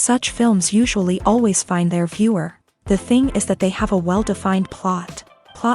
Such films usually always find their viewer. The thing is that they have a well-defined plot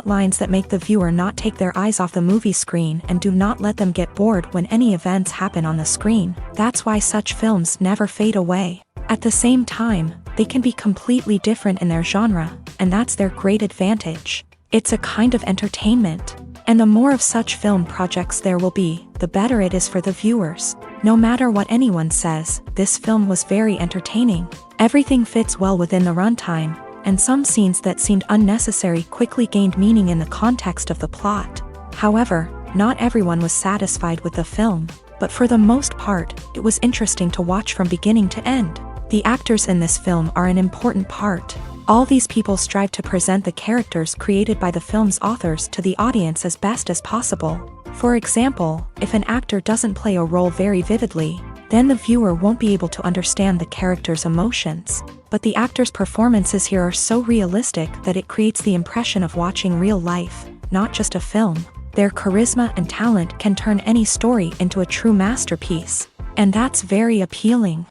lines that make the viewer not take their eyes off the movie screen and do not let them get bored when any events happen on the screen. That's why such films never fade away. At the same time, they can be completely different in their genre, and that's their great advantage. It's a kind of entertainment. And the more of such film projects there will be, the better it is for the viewers. No matter what anyone says, this film was very entertaining. Everything fits well within the runtime, and some scenes that seemed unnecessary quickly gained meaning in the context of the plot. However, not everyone was satisfied with the film, but for the most part, it was interesting to watch from beginning to end. The actors in this film are an important part. All these people strive to present the characters created by the film's authors to the audience as best as possible. For example, if an actor doesn't play a role very vividly, then the viewer won't be able to understand the character's emotions. But the actors' performances here are so realistic that it creates the impression of watching real life, not just a film. Their charisma and talent can turn any story into a true masterpiece. And that's very appealing.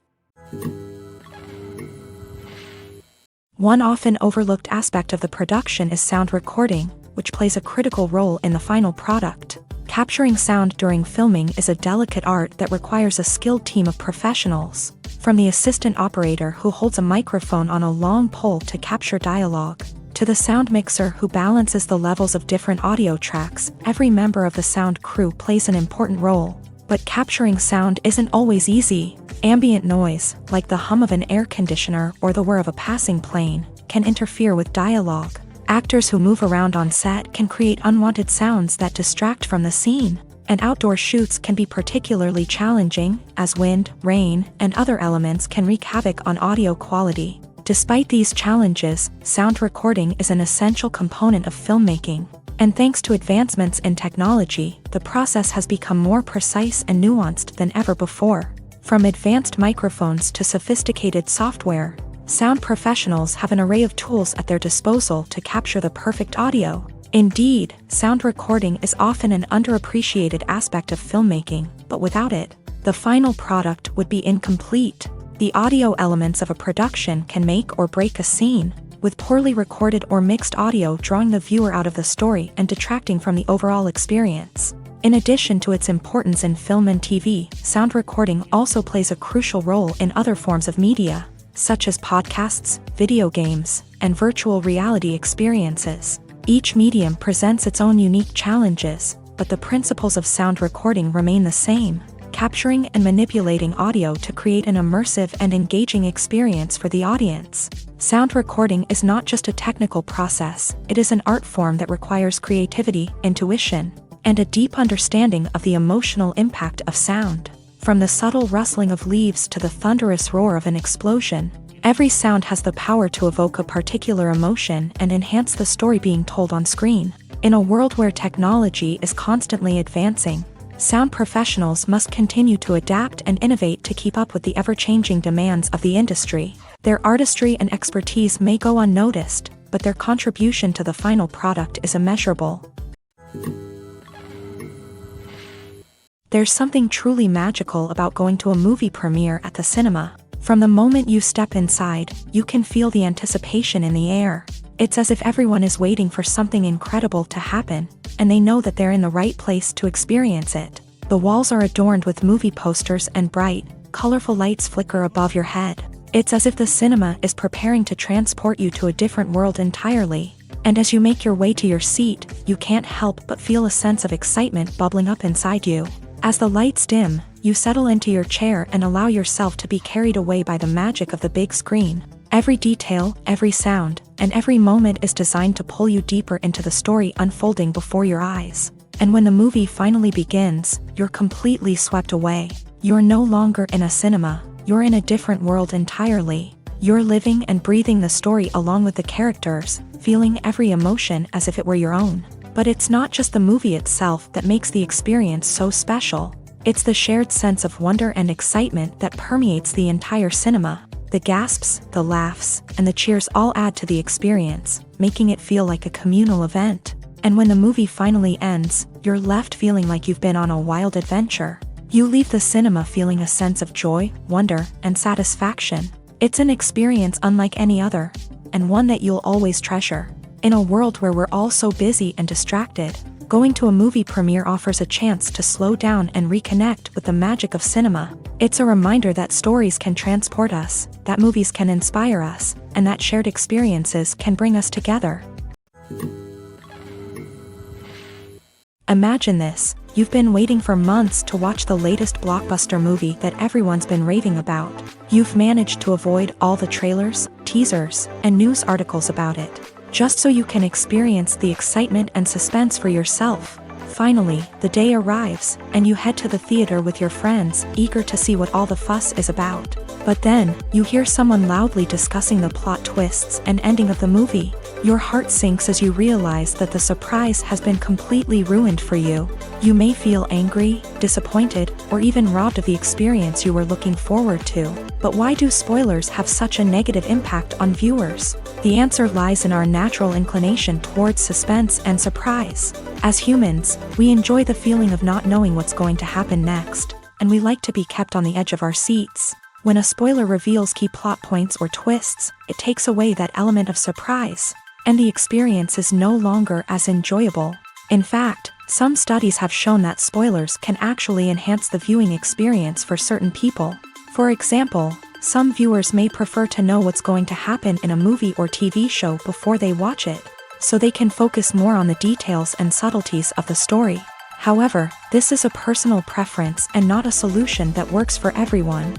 One often overlooked aspect of the production is sound recording, which plays a critical role in the final product. Capturing sound during filming is a delicate art that requires a skilled team of professionals. From the assistant operator who holds a microphone on a long pole to capture dialogue, to the sound mixer who balances the levels of different audio tracks, every member of the sound crew plays an important role. But capturing sound isn't always easy. Ambient noise, like the hum of an air conditioner or the whir of a passing plane, can interfere with dialogue. Actors who move around on set can create unwanted sounds that distract from the scene. And outdoor shoots can be particularly challenging, as wind, rain, and other elements can wreak havoc on audio quality. Despite these challenges, sound recording is an essential component of filmmaking. And thanks to advancements in technology, the process has become more precise and nuanced than ever before. From advanced microphones to sophisticated software, sound professionals have an array of tools at their disposal to capture the perfect audio. Indeed, sound recording is often an underappreciated aspect of filmmaking, but without it, the final product would be incomplete. The audio elements of a production can make or break a scene, with poorly recorded or mixed audio drawing the viewer out of the story and detracting from the overall experience. In addition to its importance in film and TV, sound recording also plays a crucial role in other forms of media, such as podcasts, video games, and virtual reality experiences. Each medium presents its own unique challenges, but the principles of sound recording remain the same, capturing and manipulating audio to create an immersive and engaging experience for the audience. Sound recording is not just a technical process, it is an art form that requires creativity, intuition, and a deep understanding of the emotional impact of sound. From the subtle rustling of leaves to the thunderous roar of an explosion, every sound has the power to evoke a particular emotion and enhance the story being told on screen. In a world where technology is constantly advancing, sound professionals must continue to adapt and innovate to keep up with the ever-changing demands of the industry. Their artistry and expertise may go unnoticed, but their contribution to the final product is immeasurable. There's something truly magical about going to a movie premiere at the cinema. From the moment you step inside, you can feel the anticipation in the air. It's as if everyone is waiting for something incredible to happen, and they know that they're in the right place to experience it. The walls are adorned with movie posters and bright, colorful lights flicker above your head. It's as if the cinema is preparing to transport you to a different world entirely. And as you make your way to your seat, you can't help but feel a sense of excitement bubbling up inside you. As the lights dim, you settle into your chair and allow yourself to be carried away by the magic of the big screen. Every detail, every sound, and every moment is designed to pull you deeper into the story unfolding before your eyes. And when the movie finally begins, you're completely swept away. You're no longer in a cinema, you're in a different world entirely. You're living and breathing the story along with the characters, feeling every emotion as if it were your own. But it's not just the movie itself that makes the experience so special. It's the shared sense of wonder and excitement that permeates the entire cinema. The gasps, the laughs, and the cheers all add to the experience, making it feel like a communal event. And when the movie finally ends, you're left feeling like you've been on a wild adventure. You leave the cinema feeling a sense of joy, wonder, and satisfaction. It's an experience unlike any other, and one that you'll always treasure. In a world where we're all so busy and distracted, going to a movie premiere offers a chance to slow down and reconnect with the magic of cinema. It's a reminder that stories can transport us, that movies can inspire us, and that shared experiences can bring us together. Imagine this: you've been waiting for months to watch the latest blockbuster movie that everyone's been raving about. You've managed to avoid all the trailers, teasers, and news articles about it, just so you can experience the excitement and suspense for yourself. Finally, the day arrives, and you head to the theater with your friends, eager to see what all the fuss is about. But then, you hear someone loudly discussing the plot twists and ending of the movie. Your heart sinks as you realize that the surprise has been completely ruined for you. You may feel angry, disappointed, or even robbed of the experience you were looking forward to. But why do spoilers have such a negative impact on viewers? The answer lies in our natural inclination towards suspense and surprise. As humans, we enjoy the feeling of not knowing what's going to happen next, and we like to be kept on the edge of our seats. When a spoiler reveals key plot points or twists, it takes away that element of surprise, and the experience is no longer as enjoyable. In fact, some studies have shown that spoilers can actually enhance the viewing experience for certain people. For example, some viewers may prefer to know what's going to happen in a movie or TV show before they watch it, so they can focus more on the details and subtleties of the story. However, this is a personal preference and not a solution that works for everyone.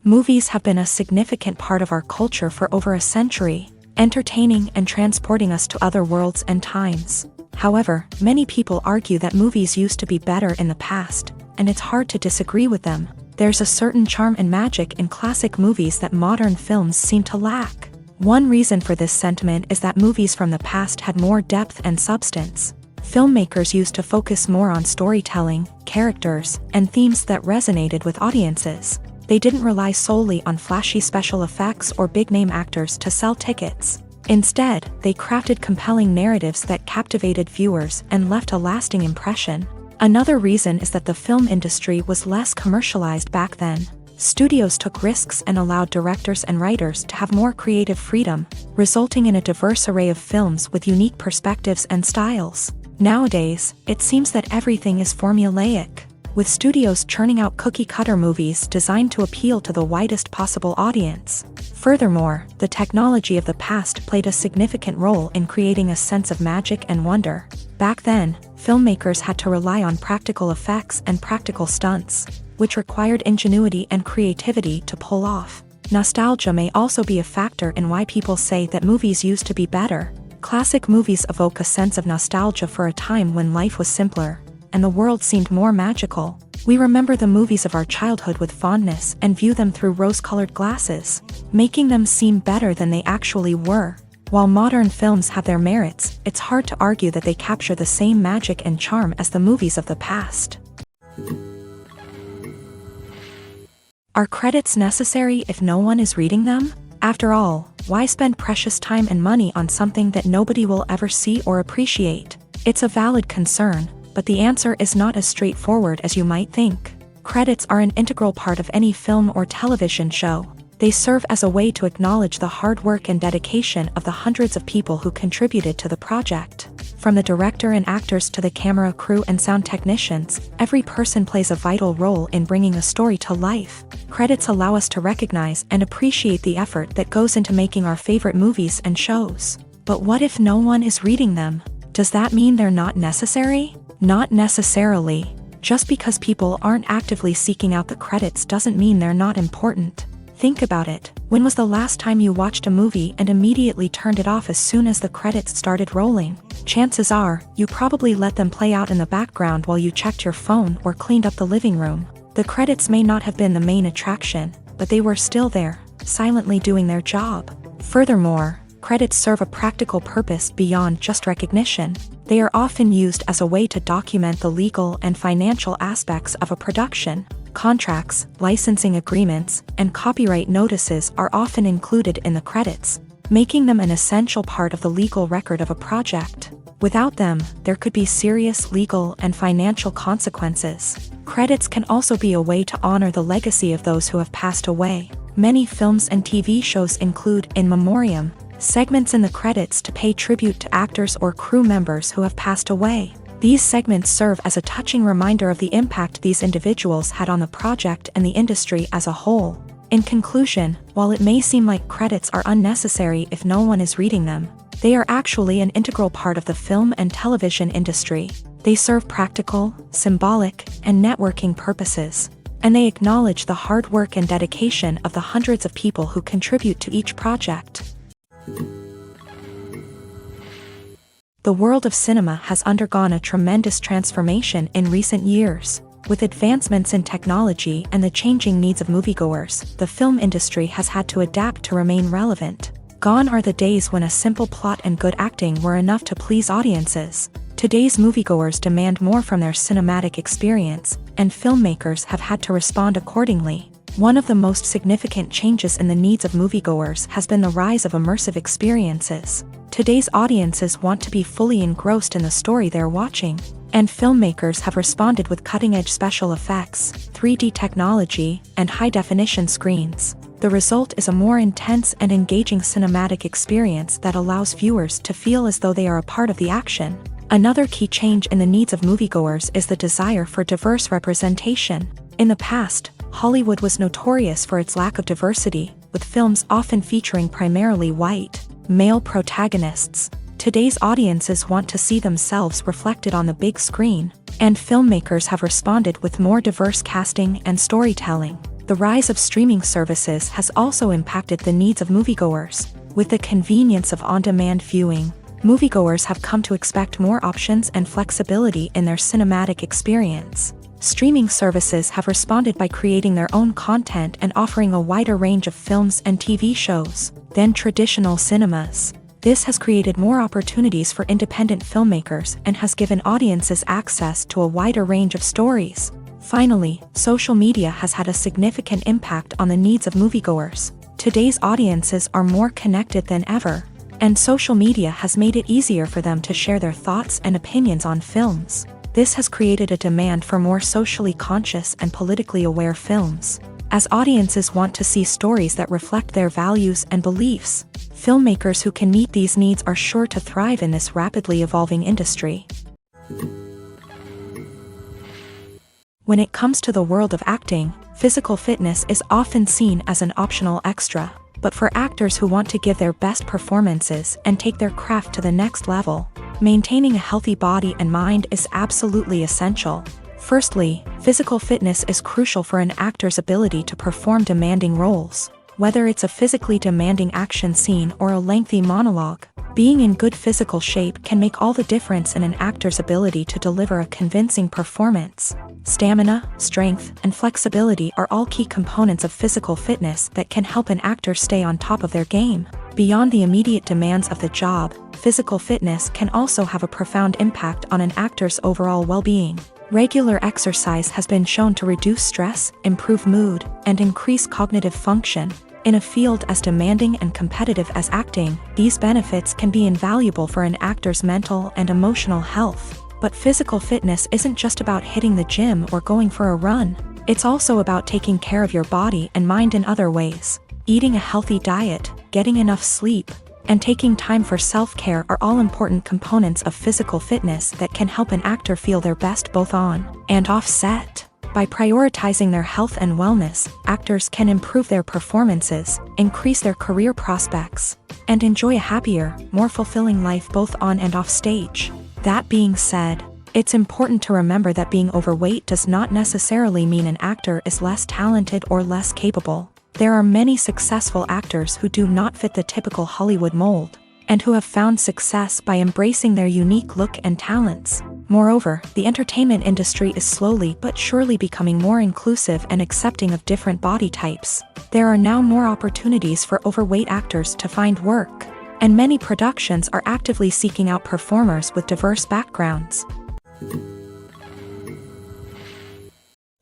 Movies have been a significant part of our culture for over a century, entertaining and transporting us to other worlds and times. However, many people argue that movies used to be better in the past, and it's hard to disagree with them. There's a certain charm and magic in classic movies that modern films seem to lack. One reason for this sentiment is that movies from the past had more depth and substance. Filmmakers used to focus more on storytelling, characters, and themes that resonated with audiences. They didn't rely solely on flashy special effects or big-name actors to sell tickets. Instead, they crafted compelling narratives that captivated viewers and left a lasting impression. Another reason is that the film industry was less commercialized back then. Studios took risks and allowed directors and writers to have more creative freedom, resulting in a diverse array of films with unique perspectives and styles. Nowadays, it seems that everything is formulaic, with studios churning out cookie-cutter movies designed to appeal to the widest possible audience. Furthermore, the technology of the past played a significant role in creating a sense of magic and wonder. Back then, filmmakers had to rely on practical effects and practical stunts, which required ingenuity and creativity to pull off. Nostalgia may also be a factor in why people say that movies used to be better. Classic movies evoke a sense of nostalgia for a time when life was simpler, and the world seemed more magical. We remember the movies of our childhood with fondness and view them through rose-colored glasses, making them seem better than they actually were. While modern films have their merits, it's hard to argue that they capture the same magic and charm as the movies of the past. Are credits necessary if no one is reading them? After all, why spend precious time and money on something that nobody will ever see or appreciate? It's a valid concern, but the answer is not as straightforward as you might think. Credits are an integral part of any film or television show. They serve as a way to acknowledge the hard work and dedication of the hundreds of people who contributed to the project. From the director and actors to the camera crew and sound technicians, every person plays a vital role in bringing a story to life. Credits allow us to recognize and appreciate the effort that goes into making our favorite movies and shows. But what if no one is reading them? Does that mean they're not necessary? Not necessarily. Just because people aren't actively seeking out the credits doesn't mean they're not important. Think about it. When was the last time you watched a movie and immediately turned it off as soon as the credits started rolling? Chances are, you probably let them play out in the background while you checked your phone or cleaned up the living room. The credits may not have been the main attraction, but they were still there, silently doing their job. Furthermore, credits serve a practical purpose beyond just recognition. They are often used as a way to document the legal and financial aspects of a production. Contracts, licensing agreements, and copyright notices are often included in the credits, making them an essential part of the legal record of a project. Without them, there could be serious legal and financial consequences. Credits can also be a way to honor the legacy of those who have passed away. Many films and TV shows include in memoriam segments in the credits to pay tribute to actors or crew members who have passed away. These segments serve as a touching reminder of the impact these individuals had on the project and the industry as a whole. In conclusion, while it may seem like credits are unnecessary if no one is reading them, they are actually an integral part of the film and television industry. They serve practical, symbolic, and networking purposes, and they acknowledge the hard work and dedication of the hundreds of people who contribute to each project. The world of cinema has undergone a tremendous transformation in recent years. With advancements in technology and the changing needs of moviegoers, the film industry has had to adapt to remain relevant. Gone are the days when a simple plot and good acting were enough to please audiences. Today's moviegoers demand more from their cinematic experience, and filmmakers have had to respond accordingly. One of the most significant changes in the needs of moviegoers has been the rise of immersive experiences. Today's audiences want to be fully engrossed in the story they're watching, and filmmakers have responded with cutting-edge special effects, 3D technology, and high-definition screens. The result is a more intense and engaging cinematic experience that allows viewers to feel as though they are a part of the action. Another key change in the needs of moviegoers is the desire for diverse representation. In the past, Hollywood was notorious for its lack of diversity, with films often featuring primarily white, male protagonists. Today's audiences want to see themselves reflected on the big screen, and filmmakers have responded with more diverse casting and storytelling. The rise of streaming services has also impacted the needs of moviegoers. With the convenience of on-demand viewing, moviegoers have come to expect more options and flexibility in their cinematic experience. Streaming services have responded by creating their own content and offering a wider range of films and TV shows than traditional cinemas. This has created more opportunities for independent filmmakers and has given audiences access to a wider range of stories. Finally, social media has had a significant impact on the needs of moviegoers. Today's audiences are more connected than ever, and social media has made it easier for them to share their thoughts and opinions on films. This has created a demand for more socially conscious and politically aware films. As audiences want to see stories that reflect their values and beliefs, filmmakers who can meet these needs are sure to thrive in this rapidly evolving industry. When it comes to the world of acting, physical fitness is often seen as an optional extra. But for actors who want to give their best performances and take their craft to the next level, maintaining a healthy body and mind is absolutely essential. Firstly, physical fitness is crucial for an actor's ability to perform demanding roles. Whether it's a physically demanding action scene or a lengthy monologue, being in good physical shape can make all the difference in an actor's ability to deliver a convincing performance. Stamina, strength, and flexibility are all key components of physical fitness that can help an actor stay on top of their game. Beyond the immediate demands of the job, physical fitness can also have a profound impact on an actor's overall well-being. Regular exercise has been shown to reduce stress, improve mood, and increase cognitive function. In a field as demanding and competitive as acting, these benefits can be invaluable for an actor's mental and emotional health. But physical fitness isn't just about hitting the gym or going for a run. It's also about taking care of your body and mind in other ways. Eating a healthy diet, getting enough sleep, and taking time for self-care are all important components of physical fitness that can help an actor feel their best both on and off set. By prioritizing their health and wellness, actors can improve their performances, increase their career prospects, and enjoy a happier, more fulfilling life both on and off stage. That being said, it's important to remember that being overweight does not necessarily mean an actor is less talented or less capable. There are many successful actors who do not fit the typical Hollywood mold, and who have found success by embracing their unique look and talents. Moreover, the entertainment industry is slowly but surely becoming more inclusive and accepting of different body types. There are now more opportunities for overweight actors to find work, and many productions are actively seeking out performers with diverse backgrounds.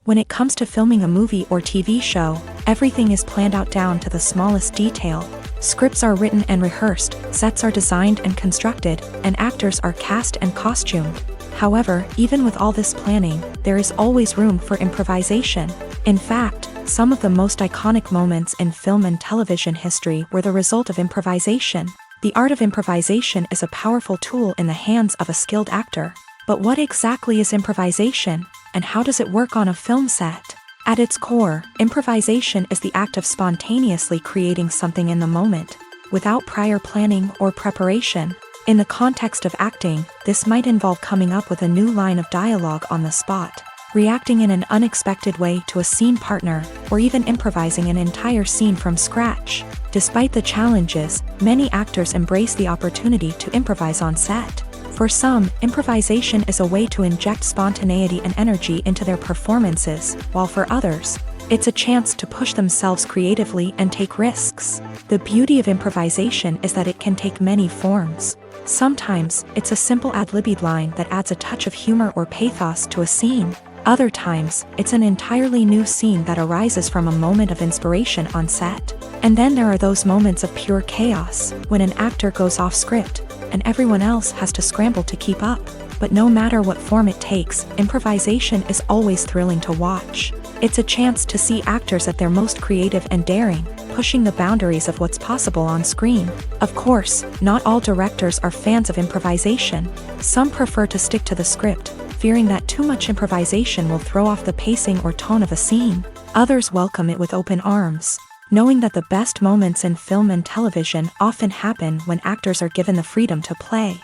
When it comes to filming a movie or TV show, everything is planned out down to the smallest detail. Scripts are written and rehearsed, sets are designed and constructed, and actors are cast and costumed. However, even with all this planning, there is always room for improvisation. In fact, some of the most iconic moments in film and television history were the result of improvisation. The art of improvisation is a powerful tool in the hands of a skilled actor. But what exactly is improvisation, and how does it work on a film set? At its core, improvisation is the act of spontaneously creating something in the moment, without prior planning or preparation. In the context of acting, this might involve coming up with a new line of dialogue on the spot, reacting in an unexpected way to a scene partner, or even improvising an entire scene from scratch. Despite the challenges, many actors embrace the opportunity to improvise on set. For some, improvisation is a way to inject spontaneity and energy into their performances, while for others, it's a chance to push themselves creatively and take risks. The beauty of improvisation is that it can take many forms. Sometimes, it's a simple ad-libbed line that adds a touch of humor or pathos to a scene. Other times, it's an entirely new scene that arises from a moment of inspiration on set. And then there are those moments of pure chaos, when an actor goes off script, and everyone else has to scramble to keep up. But no matter what form it takes, improvisation is always thrilling to watch. It's a chance to see actors at their most creative and daring, pushing the boundaries of what's possible on screen. Of course, not all directors are fans of improvisation. Some prefer to stick to the script, fearing that too much improvisation will throw off the pacing or tone of a scene. Others welcome it with open arms, knowing that the best moments in film and television often happen when actors are given the freedom to play.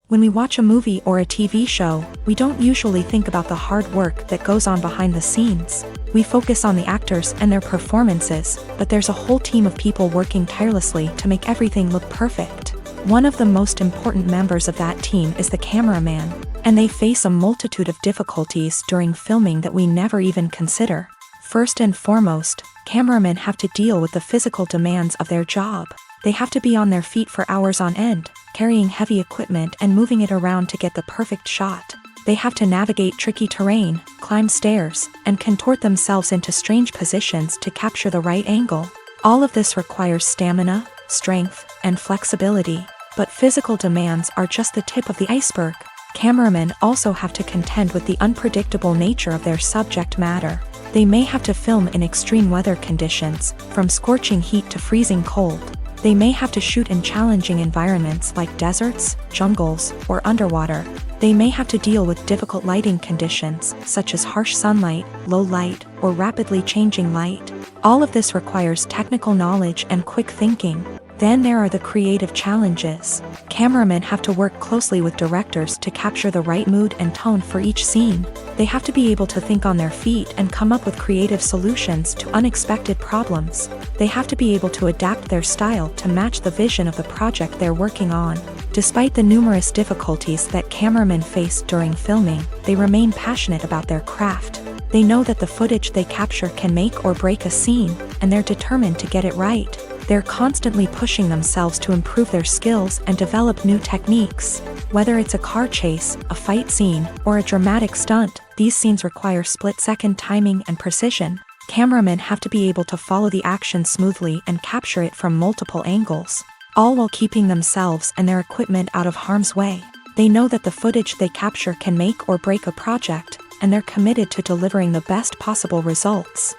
When we watch a movie or a TV show, we don't usually think about the hard work that goes on behind the scenes. We focus on the actors and their performances, but there's a whole team of people working tirelessly to make everything look perfect. One of the most important members of that team is the cameraman, and they face a multitude of difficulties during filming that we never even consider. First and foremost, cameramen have to deal with the physical demands of their job. They have to be on their feet for hours on end, carrying heavy equipment and moving it around to get the perfect shot. They have to navigate tricky terrain, climb stairs, and contort themselves into strange positions to capture the right angle. All of this requires stamina, strength, and flexibility. But physical demands are just the tip of the iceberg. Cameramen also have to contend with the unpredictable nature of their subject matter. They may have to film in extreme weather conditions, from scorching heat to freezing cold. They may have to shoot in challenging environments like deserts, jungles, or underwater. They may have to deal with difficult lighting conditions, such as harsh sunlight, low light, or rapidly changing light. All of this requires technical knowledge and quick thinking. Then there are the creative challenges. Cameramen have to work closely with directors to capture the right mood and tone for each scene. They have to be able to think on their feet and come up with creative solutions to unexpected problems. They have to be able to adapt their style to match the vision of the project they're working on. Despite the numerous difficulties that cameramen face during filming, they remain passionate about their craft. They know that the footage they capture can make or break a scene, and they're determined to get it right. They're constantly pushing themselves to improve their skills and develop new techniques. Whether it's a car chase, a fight scene, or a dramatic stunt, these scenes require split-second timing and precision. Cameramen have to be able to follow the action smoothly and capture it from multiple angles, all while keeping themselves and their equipment out of harm's way. They know that the footage they capture can make or break a project, and they're committed to delivering the best possible results.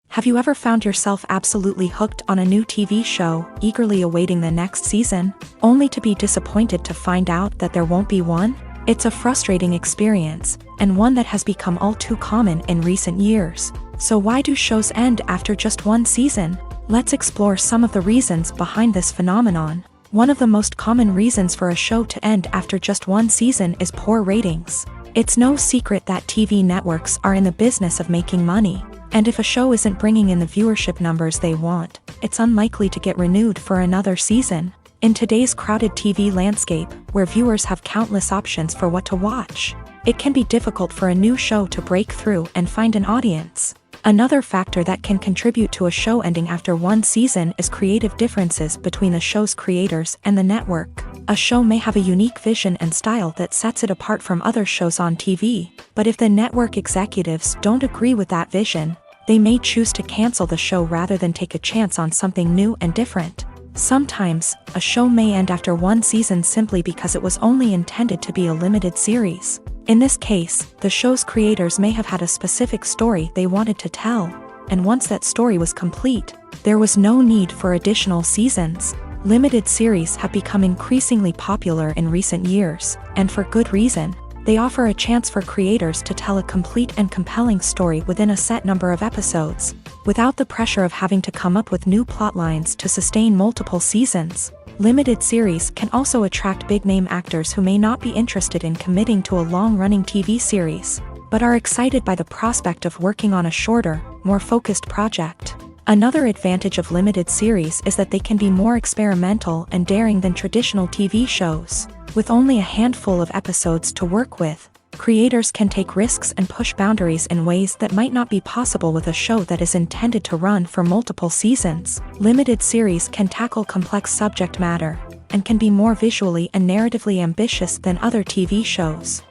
Have you ever found yourself absolutely hooked on a new TV show, eagerly awaiting the next season, only to be disappointed to find out that there won't be one? It's a frustrating experience, and one that has become all too common in recent years. So why do shows end after just one season? Let's explore some of the reasons behind this phenomenon. One of the most common reasons for a show to end after just one season is poor ratings. It's no secret that TV networks are in the business of making money. And if a show isn't bringing in the viewership numbers they want, it's unlikely to get renewed for another season. In today's crowded TV landscape, where viewers have countless options for what to watch, it can be difficult for a new show to break through and find an audience. Another factor that can contribute to a show ending after one season is creative differences between the show's creators and the network. A show may have a unique vision and style that sets it apart from other shows on TV, but if the network executives don't agree with that vision, they may choose to cancel the show rather than take a chance on something new and different. Sometimes, a show may end after one season simply because it was only intended to be a limited series. In this case, the show's creators may have had a specific story they wanted to tell, and once that story was complete, there was no need for additional seasons. Limited series have become increasingly popular in recent years, and for good reason. They offer a chance for creators to tell a complete and compelling story within a set number of episodes, without the pressure of having to come up with new plotlines to sustain multiple seasons. Limited series can also attract big-name actors who may not be interested in committing to a long-running TV series, but are excited by the prospect of working on a shorter, more focused project. Another advantage of limited series is that they can be more experimental and daring than traditional TV shows. With only a handful of episodes to work with, creators can take risks and push boundaries in ways that might not be possible with a show that is intended to run for multiple seasons. Limited series can tackle complex subject matter, and can be more visually and narratively ambitious than other TV shows.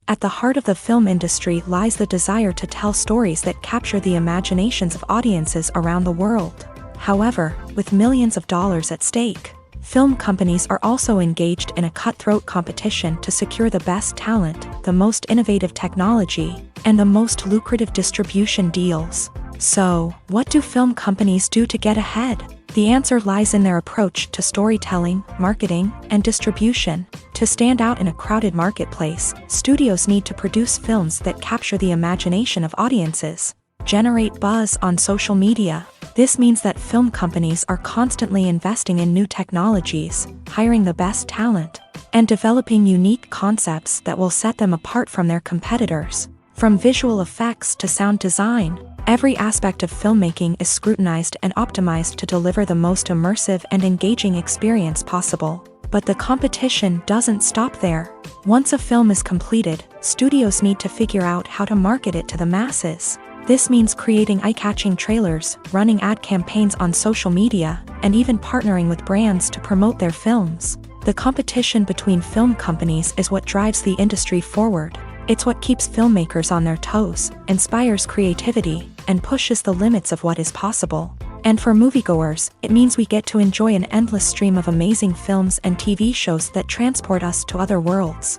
At the heart of the film industry lies the desire to tell stories that capture the imaginations of audiences around the world. However, with millions of dollars at stake, film companies are also engaged in a cutthroat competition to secure the best talent, the most innovative technology, and the most lucrative distribution deals. So, what do film companies do to get ahead? The answer lies in their approach to storytelling, marketing, and distribution. To stand out in a crowded marketplace, studios need to produce films that capture the imagination of audiences, generate buzz on social media. This means that film companies are constantly investing in new technologies, hiring the best talent, and developing unique concepts that will set them apart from their competitors. From visual effects to sound design, every aspect of filmmaking is scrutinized and optimized to deliver the most immersive and engaging experience possible. But the competition doesn't stop there. Once a film is completed, studios need to figure out how to market it to the masses. This means creating eye-catching trailers, running ad campaigns on social media, and even partnering with brands to promote their films. The competition between film companies is what drives the industry forward. It's what keeps filmmakers on their toes, inspires creativity, and pushes the limits of what is possible. And for moviegoers, it means we get to enjoy an endless stream of amazing films and TV shows that transport us to other worlds.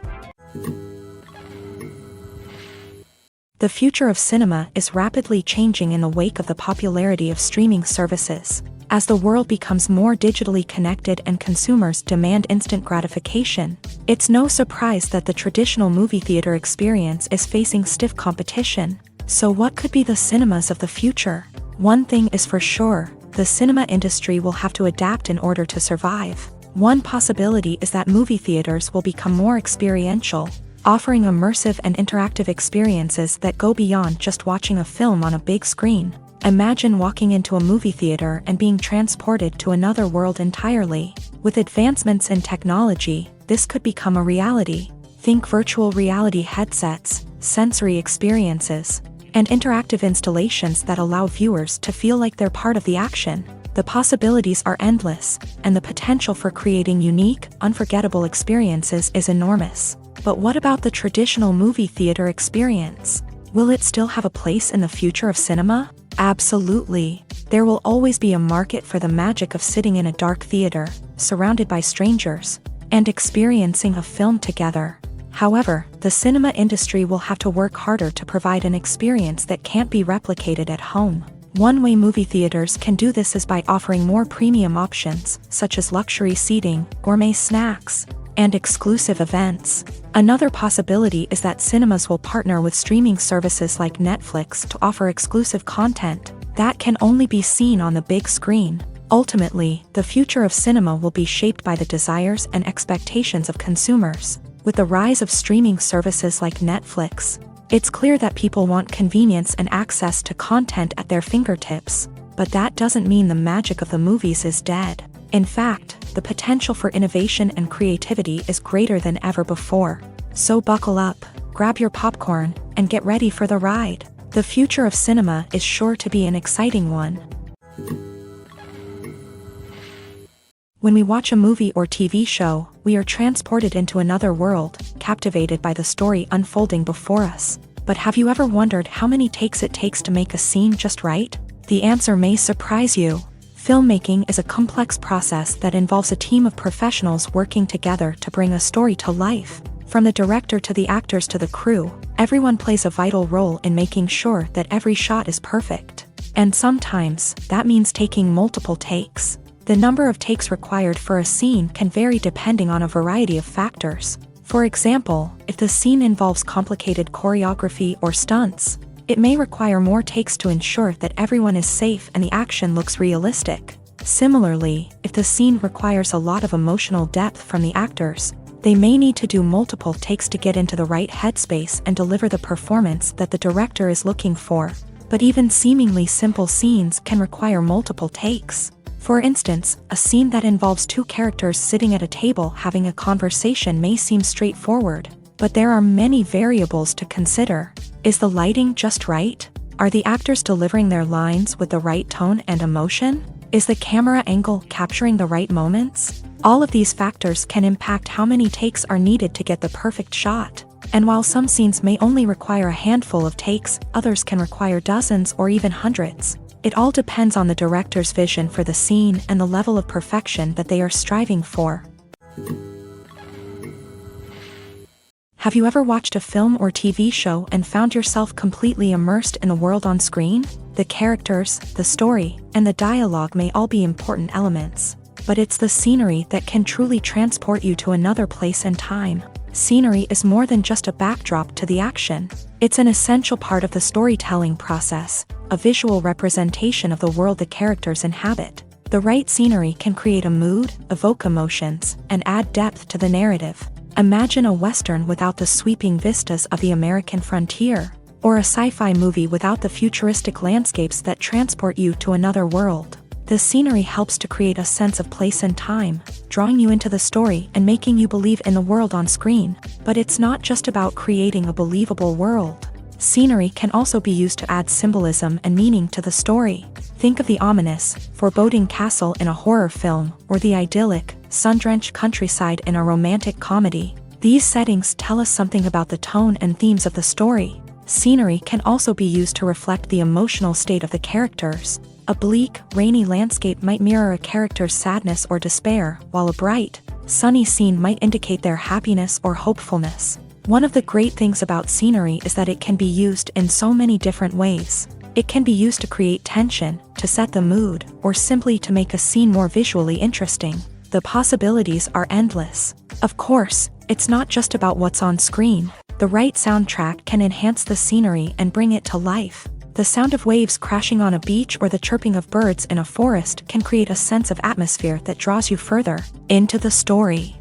The future of cinema is rapidly changing in the wake of the popularity of streaming services. As the world becomes more digitally connected and consumers demand instant gratification, it's no surprise that the traditional movie theater experience is facing stiff competition. So what could be the cinemas of the future? One thing is for sure, the cinema industry will have to adapt in order to survive. One possibility is that movie theaters will become more experiential, offering immersive and interactive experiences that go beyond just watching a film on a big screen. Imagine walking into a movie theater and being transported to another world entirely. With advancements in technology, this could become a reality. Think virtual reality headsets, sensory experiences, and interactive installations that allow viewers to feel like they're part of the action. The possibilities are endless, and the potential for creating unique, unforgettable experiences is enormous. But what about the traditional movie theater experience? Will it still have a place in the future of cinema? Absolutely. There will always be a market for the magic of sitting in a dark theater, surrounded by strangers, and experiencing a film together. However, the cinema industry will have to work harder to provide an experience that can't be replicated at home. One way movie theaters can do this is by offering more premium options, such as luxury seating, gourmet snacks, and exclusive events. Another possibility is that cinemas will partner with streaming services like Netflix to offer exclusive content that can only be seen on the big screen. Ultimately, the future of cinema will be shaped by the desires and expectations of consumers. With the rise of streaming services like Netflix, it's clear that people want convenience and access to content at their fingertips. But that doesn't mean the magic of the movies is dead. In fact, the potential for innovation and creativity is greater than ever before. So buckle up, grab your popcorn, and get ready for the ride. The future of cinema is sure to be an exciting one. When we watch a movie or TV show, we are transported into another world, captivated by the story unfolding before us. But have you ever wondered how many takes it takes to make a scene just right? The answer may surprise you. Filmmaking is a complex process that involves a team of professionals working together to bring a story to life. From the director to the actors to the crew, everyone plays a vital role in making sure that every shot is perfect. And sometimes, that means taking multiple takes. The number of takes required for a scene can vary depending on a variety of factors. For example, if the scene involves complicated choreography or stunts, it may require more takes to ensure that everyone is safe and the action looks realistic. Similarly, if the scene requires a lot of emotional depth from the actors, they may need to do multiple takes to get into the right headspace and deliver the performance that the director is looking for. But even seemingly simple scenes can require multiple takes. For instance, a scene that involves two characters sitting at a table having a conversation may seem straightforward, but there are many variables to consider. Is the lighting just right? Are the actors delivering their lines with the right tone and emotion? Is the camera angle capturing the right moments? All of these factors can impact how many takes are needed to get the perfect shot. And while some scenes may only require a handful of takes, others can require dozens or even hundreds. It all depends on the director's vision for the scene and the level of perfection that they are striving for. Have you ever watched a film or TV show and found yourself completely immersed in the world on screen? The characters, the story, and the dialogue may all be important elements, but it's the scenery that can truly transport you to another place and time. Scenery is more than just a backdrop to the action. It's an essential part of the storytelling process, a visual representation of the world the characters inhabit. The right scenery can create a mood, evoke emotions, and add depth to the narrative. Imagine a Western without the sweeping vistas of the American frontier, or a sci-fi movie without the futuristic landscapes that transport you to another world. The scenery helps to create a sense of place and time, drawing you into the story and making you believe in the world on screen. But it's not just about creating a believable world. Scenery can also be used to add symbolism and meaning to the story. Think of the ominous, foreboding castle in a horror film, or the idyllic, sun-drenched countryside in a romantic comedy. These settings tell us something about the tone and themes of the story. Scenery can also be used to reflect the emotional state of the characters. A bleak, rainy landscape might mirror a character's sadness or despair, while a bright, sunny scene might indicate their happiness or hopefulness. One of the great things about scenery is that it can be used in so many different ways. It can be used to create tension, to set the mood, or simply to make a scene more visually interesting. The possibilities are endless. Of course, it's not just about what's on screen. The right soundtrack can enhance the scenery and bring it to life. The sound of waves crashing on a beach or the chirping of birds in a forest can create a sense of atmosphere that draws you further into the story.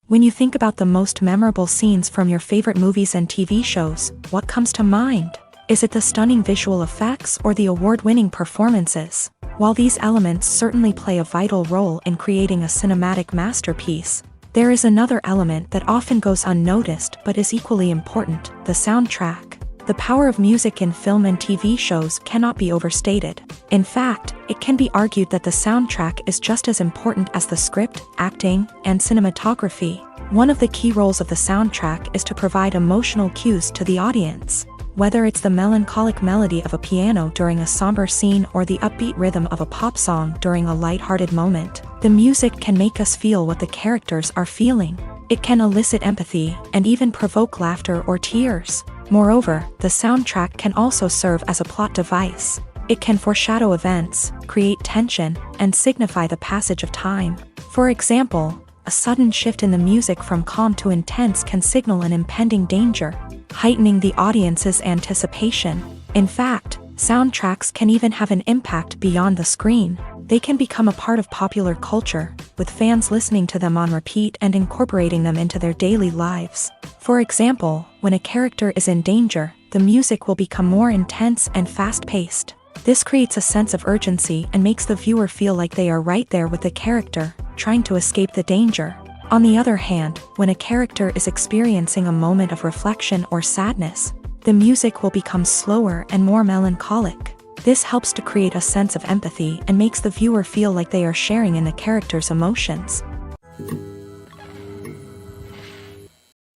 When you think about the most memorable scenes from your favorite movies and TV shows, what comes to mind? Is it the stunning visual effects or the award-winning performances? While these elements certainly play a vital role in creating a cinematic masterpiece, there is another element that often goes unnoticed but is equally important: the soundtrack. The power of music in film and TV shows cannot be overstated. In fact, it can be argued that the soundtrack is just as important as the script, acting, and cinematography. One of the key roles of the soundtrack is to provide emotional cues to the audience. Whether it's the melancholic melody of a piano during a somber scene or the upbeat rhythm of a pop song during a lighthearted moment, the music can make us feel what the characters are feeling. It can elicit empathy and even provoke laughter or tears. Moreover, the soundtrack can also serve as a plot device. It can foreshadow events, create tension, and signify the passage of time. For example, a sudden shift in the music from calm to intense can signal an impending danger, heightening the audience's anticipation. In fact, soundtracks can even have an impact beyond the screen. They can become a part of popular culture, with fans listening to them on repeat and incorporating them into their daily lives. For example, when a character is in danger, the music will become more intense and fast-paced. This creates a sense of urgency and makes the viewer feel like they are right there with the character, trying to escape the danger. On the other hand, when a character is experiencing a moment of reflection or sadness, the music will become slower and more melancholic. This helps to create a sense of empathy and makes the viewer feel like they are sharing in the character's emotions.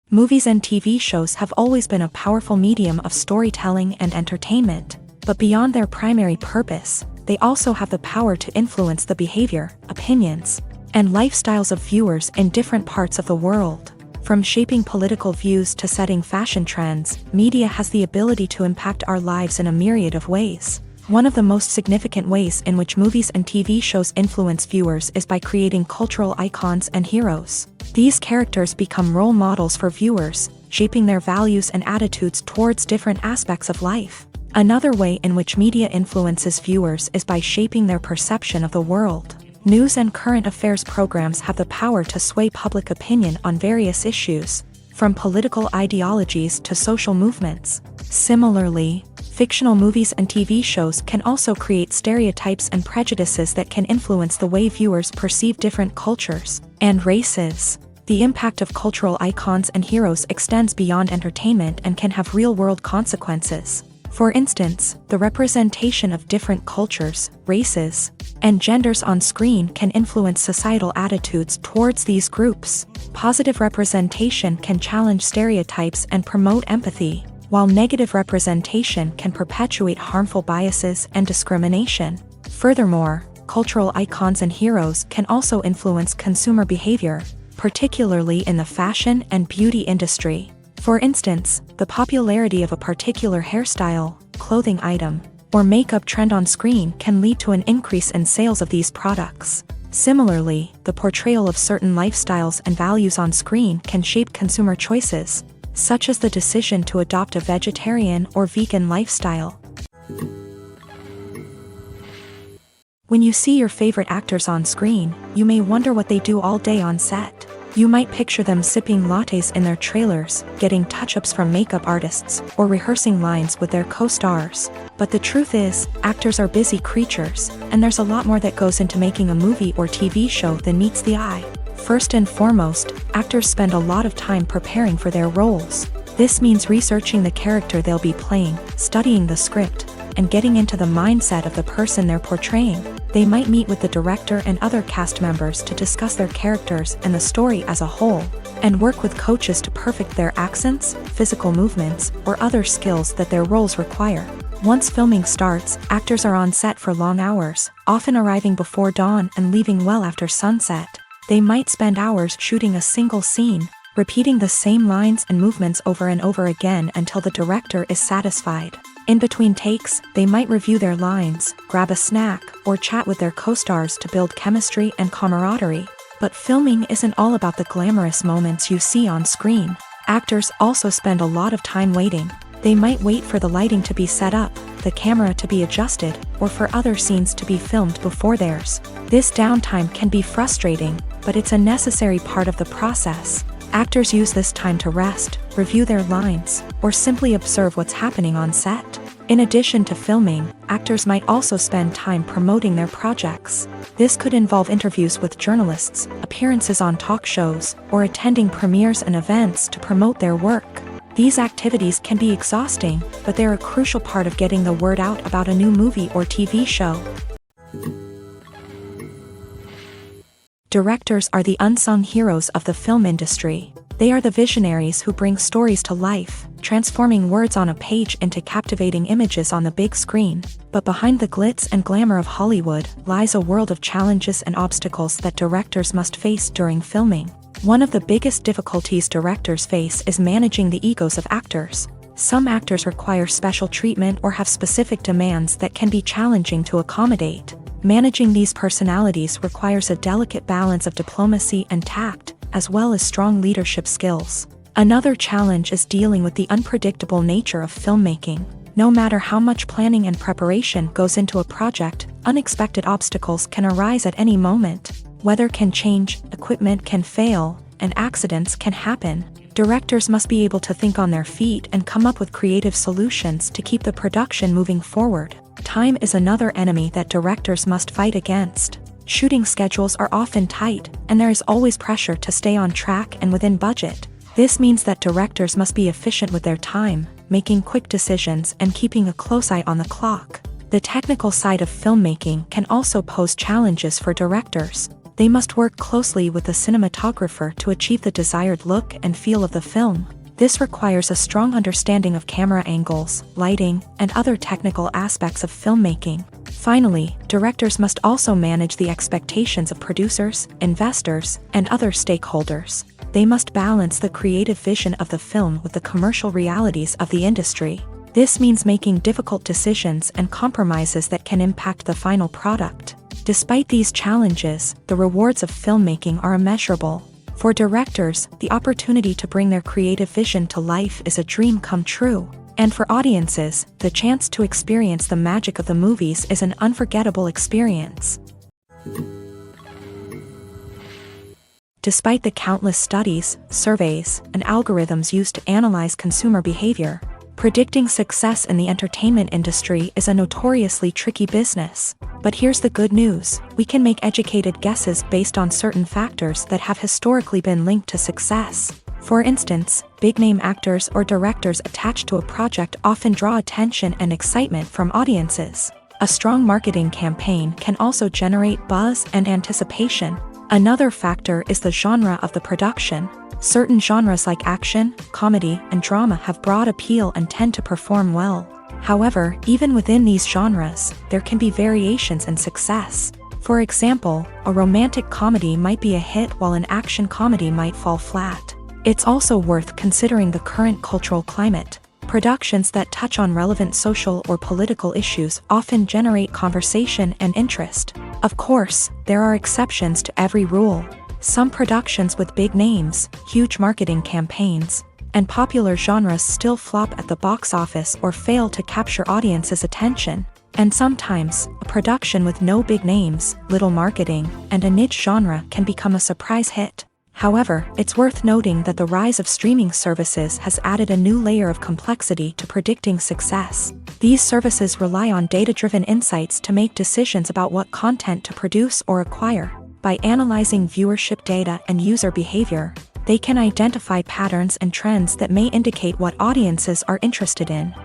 Movies and TV shows have always been a powerful medium of storytelling and entertainment, but beyond their primary purpose, they also have the power to influence the behavior, opinions, and lifestyles of viewers in different parts of the world. From shaping political views to setting fashion trends, media has the ability to impact our lives in a myriad of ways. One of the most significant ways in which movies and TV shows influence viewers is by creating cultural icons and heroes. These characters become role models for viewers, shaping their values and attitudes towards different aspects of life. Another way in which media influences viewers is by shaping their perception of the world. News and current affairs programs have the power to sway public opinion on various issues, from political ideologies to social movements. Similarly, fictional movies and TV shows can also create stereotypes and prejudices that can influence the way viewers perceive different cultures and races. The impact of cultural icons and heroes extends beyond entertainment and can have real-world consequences. For instance, the representation of different cultures, races, and genders on screen can influence societal attitudes towards these groups. Positive representation can challenge stereotypes and promote empathy, while negative representation can perpetuate harmful biases and discrimination. Furthermore, cultural icons and heroes can also influence consumer behavior, particularly in the fashion and beauty industry. For instance, the popularity of a particular hairstyle, clothing item, or makeup trend on screen can lead to an increase in sales of these products. Similarly, the portrayal of certain lifestyles and values on screen can shape consumer choices, such as the decision to adopt a vegetarian or vegan lifestyle. When you see your favorite actors on screen, you may wonder what they do all day on set. You might picture them sipping lattes in their trailers, getting touch-ups from makeup artists, or rehearsing lines with their co-stars. But the truth is, actors are busy creatures, and there's a lot more that goes into making a movie or TV show than meets the eye. First and foremost, actors spend a lot of time preparing for their roles. This means researching the character they'll be playing, studying the script, and getting into the mindset of the person they're portraying. They might meet with the director and other cast members to discuss their characters and the story as a whole, and work with coaches to perfect their accents, physical movements, or other skills that their roles require. Once filming starts, actors are on set for long hours, often arriving before dawn and leaving well after sunset. They might spend hours shooting a single scene, repeating the same lines and movements over and over again until the director is satisfied. In between takes, they might review their lines, grab a snack, or chat with their co-stars to build chemistry and camaraderie. But filming isn't all about the glamorous moments you see on screen. Actors also spend a lot of time waiting. They might wait for the lighting to be set up, the camera to be adjusted, or for other scenes to be filmed before theirs. This downtime can be frustrating, but it's a necessary part of the process. Actors use this time to rest, review their lines, or simply observe what's happening on set. In addition to filming, actors might also spend time promoting their projects. This could involve interviews with journalists, appearances on talk shows, or attending premieres and events to promote their work. These activities can be exhausting, but they're a crucial part of getting the word out about a new movie or TV show. Directors are the unsung heroes of the film industry. They are the visionaries who bring stories to life, transforming words on a page into captivating images on the big screen. But behind the glitz and glamour of Hollywood lies a world of challenges and obstacles that directors must face during filming. One of the biggest difficulties directors face is managing the egos of actors. Some actors require special treatment or have specific demands that can be challenging to accommodate. Managing these personalities requires a delicate balance of diplomacy and tact, as well as strong leadership skills. Another challenge is dealing with the unpredictable nature of filmmaking. No matter how much planning and preparation goes into a project, unexpected obstacles can arise at any moment. Weather can change, equipment can fail, and accidents can happen. Directors must be able to think on their feet and come up with creative solutions to keep the production moving forward. Time is another enemy that directors must fight against. Shooting schedules are often tight, and there is always pressure to stay on track and within budget. This means that directors must be efficient with their time, making quick decisions and keeping a close eye on the clock. The technical side of filmmaking can also pose challenges for directors. They must work closely with the cinematographer to achieve the desired look and feel of the film. This requires a strong understanding of camera angles, lighting, and other technical aspects of filmmaking. Finally, directors must also manage the expectations of producers, investors, and other stakeholders. They must balance the creative vision of the film with the commercial realities of the industry. This means making difficult decisions and compromises that can impact the final product. Despite these challenges, the rewards of filmmaking are immeasurable. For directors, the opportunity to bring their creative vision to life is a dream come true. And for audiences, the chance to experience the magic of the movies is an unforgettable experience. Despite the countless studies, surveys, and algorithms used to analyze consumer behavior, predicting success in the entertainment industry is a notoriously tricky business. But here's the good news: we can make educated guesses based on certain factors that have historically been linked to success. For instance, big-name actors or directors attached to a project often draw attention and excitement from audiences. A strong marketing campaign can also generate buzz and anticipation. Another factor is the genre of the production. Certain genres like action, comedy, and drama have broad appeal and tend to perform well. However, even within these genres, there can be variations in success. For example, a romantic comedy might be a hit while an action comedy might fall flat. It's also worth considering the current cultural climate. Productions that touch on relevant social or political issues often generate conversation and interest. Of course, there are exceptions to every rule. Some productions with big names, huge marketing campaigns, and popular genres still flop at the box office or fail to capture audiences' attention. And sometimes, a production with no big names, little marketing, and a niche genre can become a surprise hit. However, it's worth noting that the rise of streaming services has added a new layer of complexity to predicting success. These services rely on data-driven insights to make decisions about what content to produce or acquire. By analyzing viewership data and user behavior, they can identify patterns and trends that may indicate what audiences are interested in.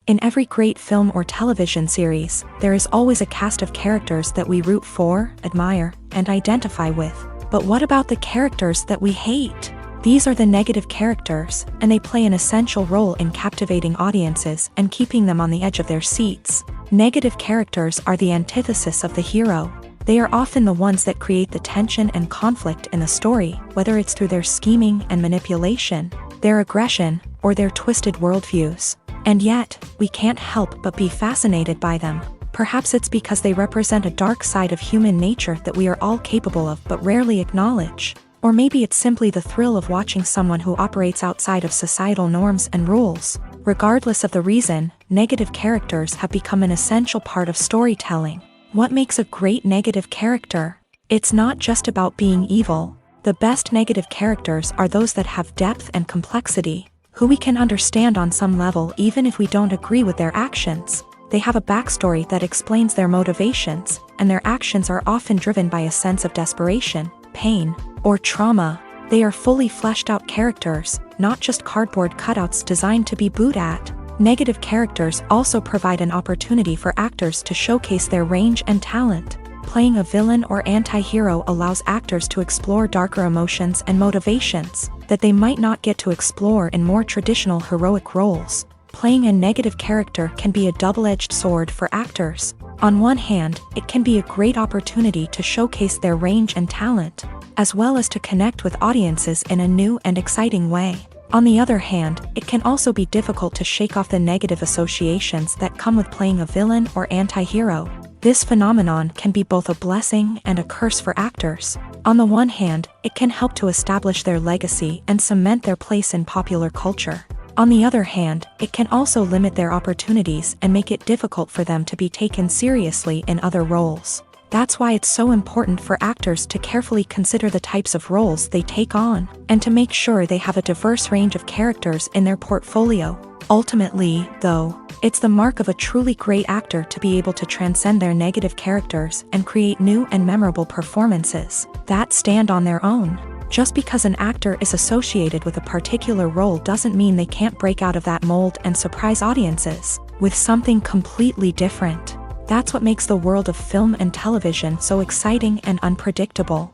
In every great film or television series, there is always a cast of characters that we root for, admire, and identify with. But what about the characters that we hate? These are the negative characters, and they play an essential role in captivating audiences and keeping them on the edge of their seats. Negative characters are the antithesis of the hero. They are often the ones that create the tension and conflict in the story, whether it's through their scheming and manipulation, their aggression, or their twisted worldviews. And yet, we can't help but be fascinated by them. Perhaps it's because they represent a dark side of human nature that we are all capable of but rarely acknowledge. Or maybe it's simply the thrill of watching someone who operates outside of societal norms and rules. Regardless of the reason, negative characters have become an essential part of storytelling. What makes a great negative character? It's not just about being evil. The best negative characters are those that have depth and complexity, who we can understand on some level even if we don't agree with their actions. They have a backstory that explains their motivations, and their actions are often driven by a sense of desperation, pain, or trauma. They are fully fleshed out characters, not just cardboard cutouts designed to be booed at. Negative characters also provide an opportunity for actors to showcase their range and talent. Playing a villain or anti-hero allows actors to explore darker emotions and motivations that they might not get to explore in more traditional heroic roles. Playing a negative character can be a double-edged sword for actors. On one hand, it can be a great opportunity to showcase their range and talent, as well as to connect with audiences in a new and exciting way. On the other hand, it can also be difficult to shake off the negative associations that come with playing a villain or anti-hero. This phenomenon can be both a blessing and a curse for actors. On the one hand, it can help to establish their legacy and cement their place in popular culture. On the other hand, it can also limit their opportunities and make it difficult for them to be taken seriously in other roles. That's why it's so important for actors to carefully consider the types of roles they take on, and to make sure they have a diverse range of characters in their portfolio. Ultimately, though, it's the mark of a truly great actor to be able to transcend their negative characters and create new and memorable performances that stand on their own. Just because an actor is associated with a particular role doesn't mean they can't break out of that mold and surprise audiences with something completely different. That's what makes the world of film and television so exciting and unpredictable.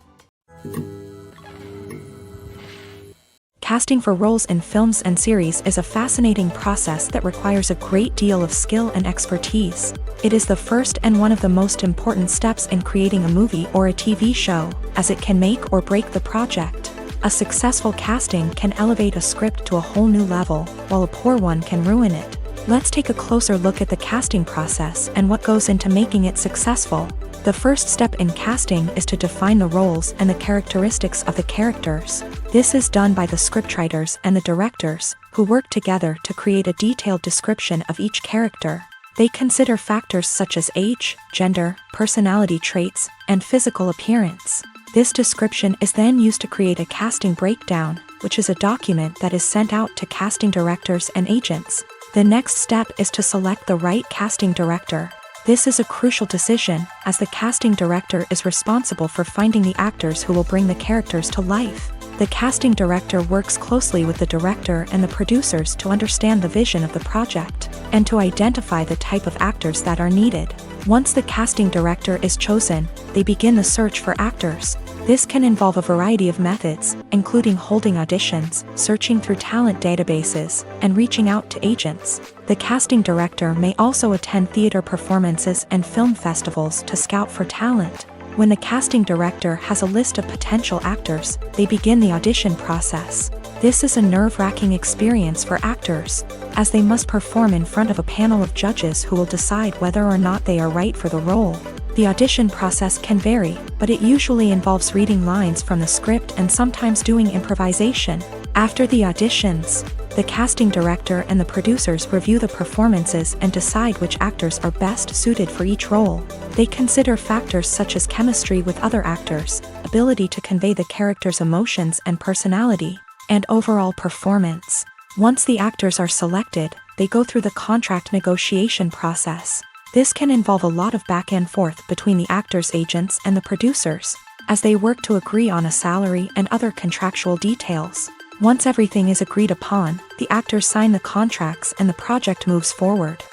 Casting for roles in films and series is a fascinating process that requires a great deal of skill and expertise. It is the first and one of the most important steps in creating a movie or a TV show, as it can make or break the project. A successful casting can elevate a script to a whole new level, while a poor one can ruin it. Let's take a closer look at the casting process and what goes into making it successful. The first step in casting is to define the roles and the characteristics of the characters. This is done by the scriptwriters and the directors, who work together to create a detailed description of each character. They consider factors such as age, gender, personality traits, and physical appearance. This description is then used to create a casting breakdown, which is a document that is sent out to casting directors and agents. The next step is to select the right casting director. This is a crucial decision, as the casting director is responsible for finding the actors who will bring the characters to life. The casting director works closely with the director and the producers to understand the vision of the project, and to identify the type of actors that are needed. Once the casting director is chosen, they begin the search for actors. This can involve a variety of methods, including holding auditions, searching through talent databases, and reaching out to agents. The casting director may also attend theater performances and film festivals to scout for talent. When the casting director has a list of potential actors, they begin the audition process. This is a nerve-wracking experience for actors, as they must perform in front of a panel of judges who will decide whether or not they are right for the role. The audition process can vary, but it usually involves reading lines from the script and sometimes doing improvisation. After the auditions, the casting director and the producers review the performances and decide which actors are best suited for each role. They consider factors such as chemistry with other actors, ability to convey the character's emotions and personality, and overall performance. Once the actors are selected, they go through the contract negotiation process. This can involve a lot of back and forth between the actors' agents and the producers, as they work to agree on a salary and other contractual details. Once everything is agreed upon, the actors sign the contracts and the project moves forward.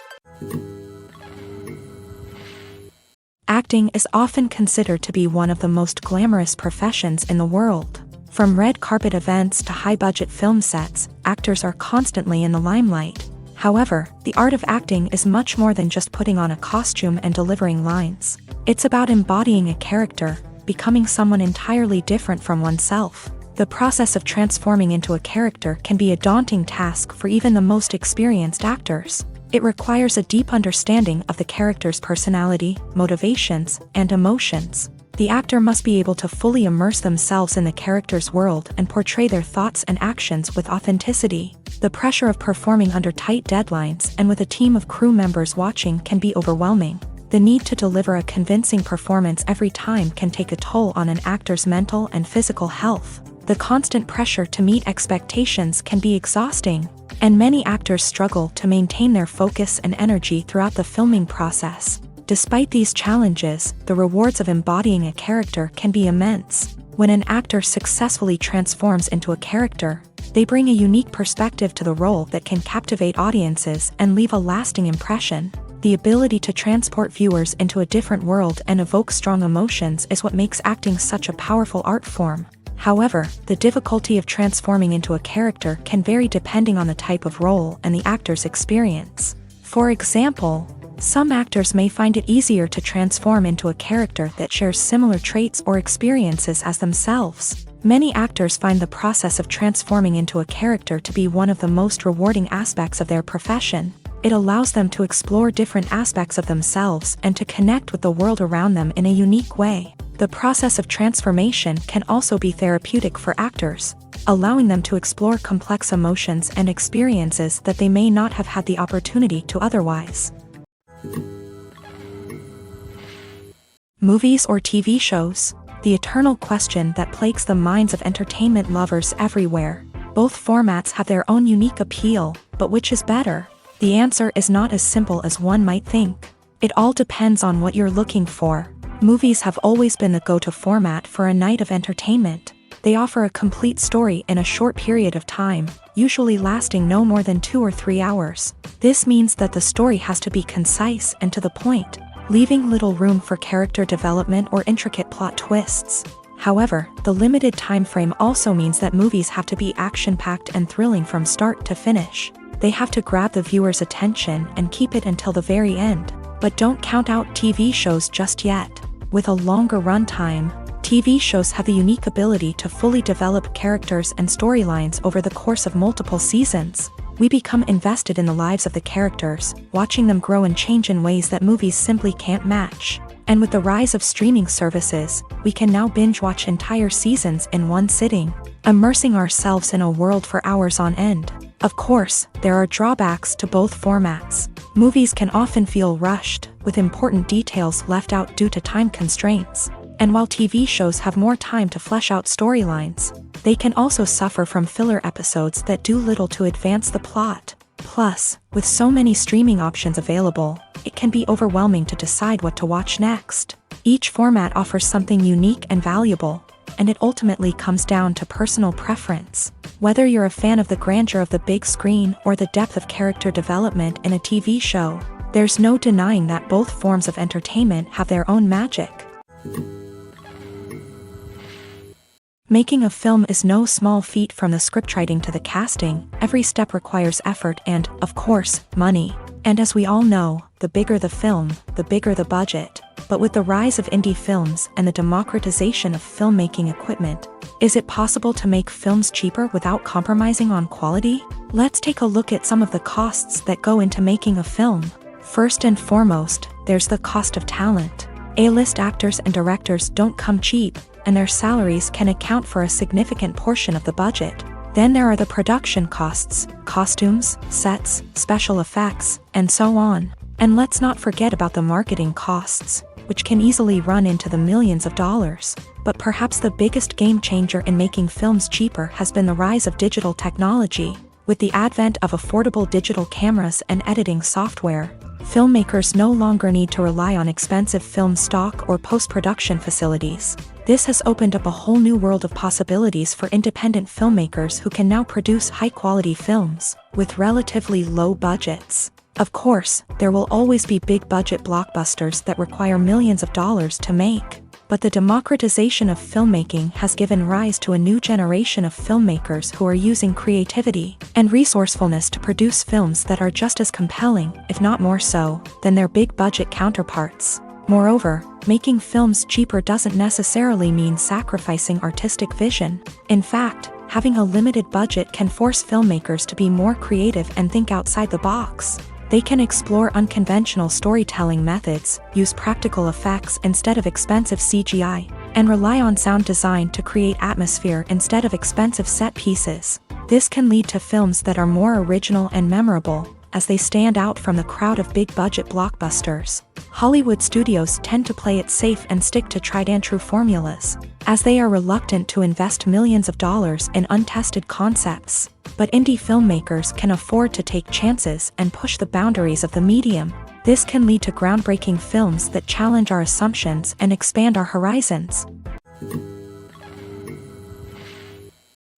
Acting is often considered to be one of the most glamorous professions in the world. From red carpet events to high-budget film sets, actors are constantly in the limelight. However, the art of acting is much more than just putting on a costume and delivering lines. It's about embodying a character, becoming someone entirely different from oneself. The process of transforming into a character can be a daunting task for even the most experienced actors. It requires a deep understanding of the character's personality, motivations, and emotions. The actor must be able to fully immerse themselves in the character's world and portray their thoughts and actions with authenticity. The pressure of performing under tight deadlines and with a team of crew members watching can be overwhelming. The need to deliver a convincing performance every time can take a toll on an actor's mental and physical health. The constant pressure to meet expectations can be exhausting, and many actors struggle to maintain their focus and energy throughout the filming process. Despite these challenges, the rewards of embodying a character can be immense. When an actor successfully transforms into a character, they bring a unique perspective to the role that can captivate audiences and leave a lasting impression. The ability to transport viewers into a different world and evoke strong emotions is what makes acting such a powerful art form. However, the difficulty of transforming into a character can vary depending on the type of role and the actor's experience. For example, some actors may find it easier to transform into a character that shares similar traits or experiences as themselves. Many actors find the process of transforming into a character to be one of the most rewarding aspects of their profession. It allows them to explore different aspects of themselves and to connect with the world around them in a unique way. The process of transformation can also be therapeutic for actors, allowing them to explore complex emotions and experiences that they may not have had the opportunity to otherwise. Movies or TV shows? The eternal question that plagues the minds of entertainment lovers everywhere. Both formats have their own unique appeal, but which is better? The answer is not as simple as one might think. It all depends on what you're looking for. Movies have always been the go-to format for a night of entertainment. They offer a complete story in a short period of time, usually lasting no more than 2 or 3 hours. This means that the story has to be concise and to the point, leaving little room for character development or intricate plot twists. However, the limited time frame also means that movies have to be action-packed and thrilling from start to finish. They have to grab the viewer's attention and keep it until the very end. But don't count out TV shows just yet. With a longer runtime, TV shows have the unique ability to fully develop characters and storylines over the course of multiple seasons. We become invested in the lives of the characters, watching them grow and change in ways that movies simply can't match. And with the rise of streaming services, we can now binge-watch entire seasons in one sitting, immersing ourselves in a world for hours on end. Of course, there are drawbacks to both formats. Movies can often feel rushed, with important details left out due to time constraints. And while TV shows have more time to flesh out storylines, they can also suffer from filler episodes that do little to advance the plot. Plus, with so many streaming options available, it can be overwhelming to decide what to watch next. Each format offers something unique and valuable, and it ultimately comes down to personal preference. Whether you're a fan of the grandeur of the big screen or the depth of character development in a TV show, there's no denying that both forms of entertainment have their own magic. Making a film is no small feat. From the scriptwriting to the casting, every step requires effort and, of course, money. And as we all know, the bigger the film, the bigger the budget. But with the rise of indie films and the democratization of filmmaking equipment, is it possible to make films cheaper without compromising on quality? Let's take a look at some of the costs that go into making a film. First and foremost, there's the cost of talent. A-list actors and directors don't come cheap, and their salaries can account for a significant portion of the budget. Then there are the production costs, costumes, sets, special effects, and so on. And let's not forget about the marketing costs, which can easily run into the millions of dollars. But perhaps the biggest game changer in making films cheaper has been the rise of digital technology. With the advent of affordable digital cameras and editing software, filmmakers no longer need to rely on expensive film stock or post-production facilities. This has opened up a whole new world of possibilities for independent filmmakers who can now produce high-quality films with relatively low budgets. Of course, there will always be big-budget blockbusters that require millions of dollars to make. But the democratization of filmmaking has given rise to a new generation of filmmakers who are using creativity and resourcefulness to produce films that are just as compelling, if not more so, than their big-budget counterparts. Moreover, making films cheaper doesn't necessarily mean sacrificing artistic vision. In fact, having a limited budget can force filmmakers to be more creative and think outside the box. They can explore unconventional storytelling methods, use practical effects instead of expensive CGI, and rely on sound design to create atmosphere instead of expensive set pieces. This can lead to films that are more original and memorable, as they stand out from the crowd of big-budget blockbusters. Hollywood studios tend to play it safe and stick to tried-and-true formulas, as they are reluctant to invest millions of dollars in untested concepts. But indie filmmakers can afford to take chances and push the boundaries of the medium. This can lead to groundbreaking films that challenge our assumptions and expand our horizons.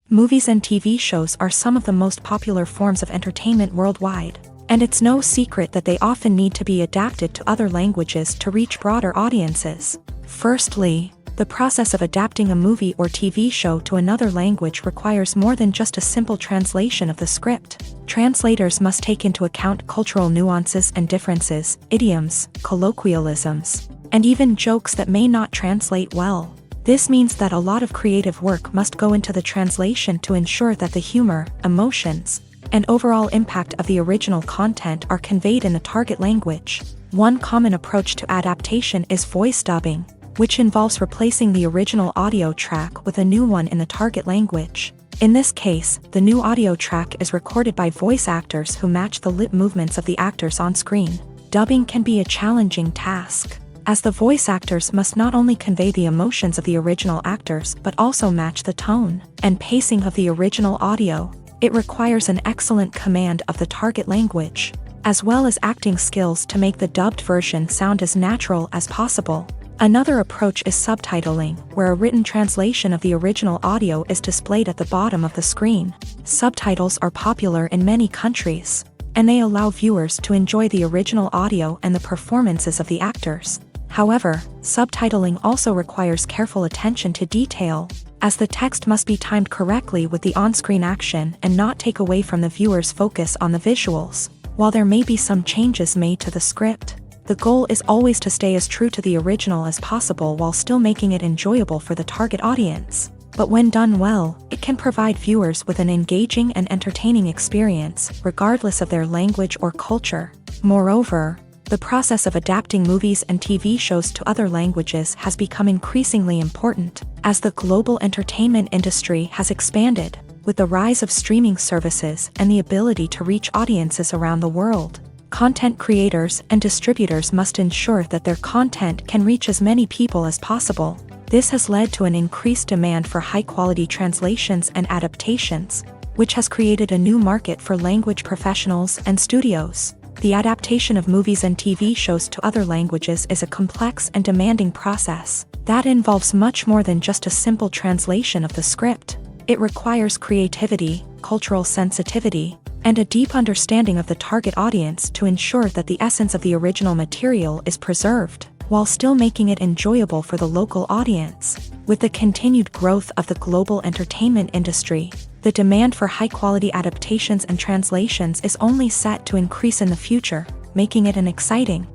Movies and TV shows are some of the most popular forms of entertainment worldwide, and it's no secret that they often need to be adapted to other languages to reach broader audiences. Firstly, the process of adapting a movie or TV show to another language requires more than just a simple translation of the script. Translators must take into account cultural nuances and differences, idioms, colloquialisms, and even jokes that may not translate well. This means that a lot of creative work must go into the translation to ensure that the humor, emotions, and overall impact of the original content are conveyed in the target language. One common approach to adaptation is voice dubbing, which involves replacing the original audio track with a new one in the target language. In this case, the new audio track is recorded by voice actors who match the lip movements of the actors on screen. Dubbing can be a challenging task, as the voice actors must not only convey the emotions of the original actors but also match the tone and pacing of the original audio. It requires an excellent command of the target language, as well as acting skills to make the dubbed version sound as natural as possible. Another approach is subtitling, where a written translation of the original audio is displayed at the bottom of the screen. Subtitles are popular in many countries, and they allow viewers to enjoy the original audio and the performances of the actors. However, subtitling also requires careful attention to detail, as the text must be timed correctly with the on-screen action and not take away from the viewer's focus on the visuals. While there may be some changes made to the script, the goal is always to stay as true to the original as possible while still making it enjoyable for the target audience. But when done well, it can provide viewers with an engaging and entertaining experience, regardless of their language or culture. Moreover, the process of adapting movies and TV shows to other languages has become increasingly important, as the global entertainment industry has expanded, with the rise of streaming services and the ability to reach audiences around the world. Content creators and distributors must ensure that their content can reach as many people as possible. This has led to an increased demand for high-quality translations and adaptations, which has created a new market for language professionals and studios. The adaptation of movies and TV shows to other languages is a complex and demanding process that involves much more than just a simple translation of the script. It requires creativity, cultural sensitivity, and a deep understanding of the target audience to ensure that the essence of the original material is preserved, while still making it enjoyable for the local audience. With the continued growth of the global entertainment industry, the demand for high-quality adaptations and translations is only set to increase in the future, making it an exciting.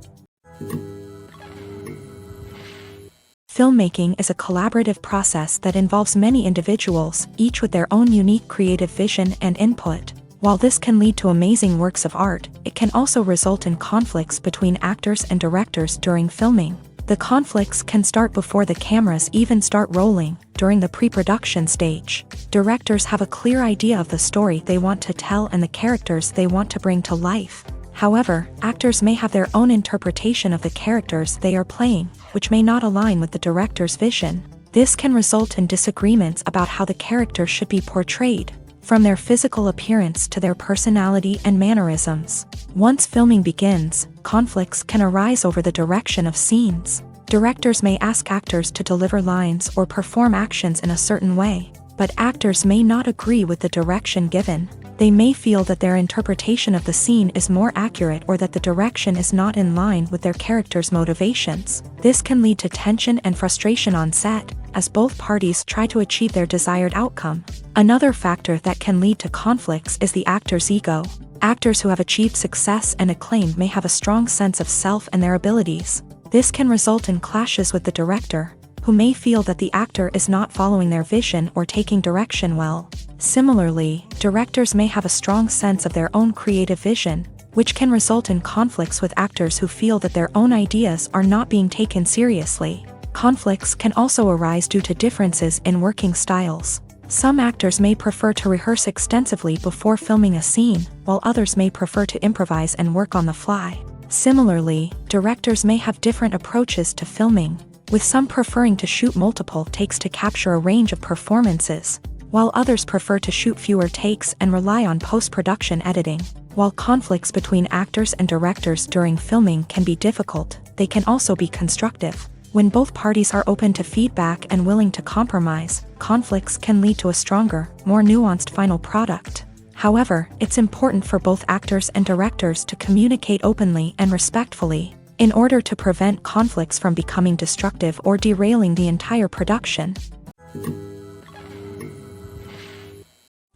Filmmaking is a collaborative process that involves many individuals, each with their own unique creative vision and input. While this can lead to amazing works of art, it can also result in conflicts between actors and directors during filming. The conflicts can start before the cameras even start rolling, during the pre-production stage. Directors have a clear idea of the story they want to tell and the characters they want to bring to life. However, actors may have their own interpretation of the characters they are playing, which may not align with the director's vision. This can result in disagreements about how the character should be portrayed, from their physical appearance to their personality and mannerisms. Once filming begins, conflicts can arise over the direction of scenes. Directors may ask actors to deliver lines or perform actions in a certain way, but actors may not agree with the direction given. They may feel that their interpretation of the scene is more accurate or that the direction is not in line with their character's motivations. This can lead to tension and frustration on set, as both parties try to achieve their desired outcome. Another factor that can lead to conflicts is the actor's ego. Actors who have achieved success and acclaim may have a strong sense of self and their abilities. This can result in clashes with the director, who may feel that the actor is not following their vision or taking direction well. Similarly, directors may have a strong sense of their own creative vision, which can result in conflicts with actors who feel that their own ideas are not being taken seriously. Conflicts can also arise due to differences in working styles. Some actors may prefer to rehearse extensively before filming a scene, while others may prefer to improvise and work on the fly. Similarly, directors may have different approaches to filming, with some preferring to shoot multiple takes to capture a range of performances, while others prefer to shoot fewer takes and rely on post-production editing. While conflicts between actors and directors during filming can be difficult, they can also be constructive. When both parties are open to feedback and willing to compromise, conflicts can lead to a stronger, more nuanced final product. However, it's important for both actors and directors to communicate openly and respectfully, in order to prevent conflicts from becoming destructive or derailing the entire production.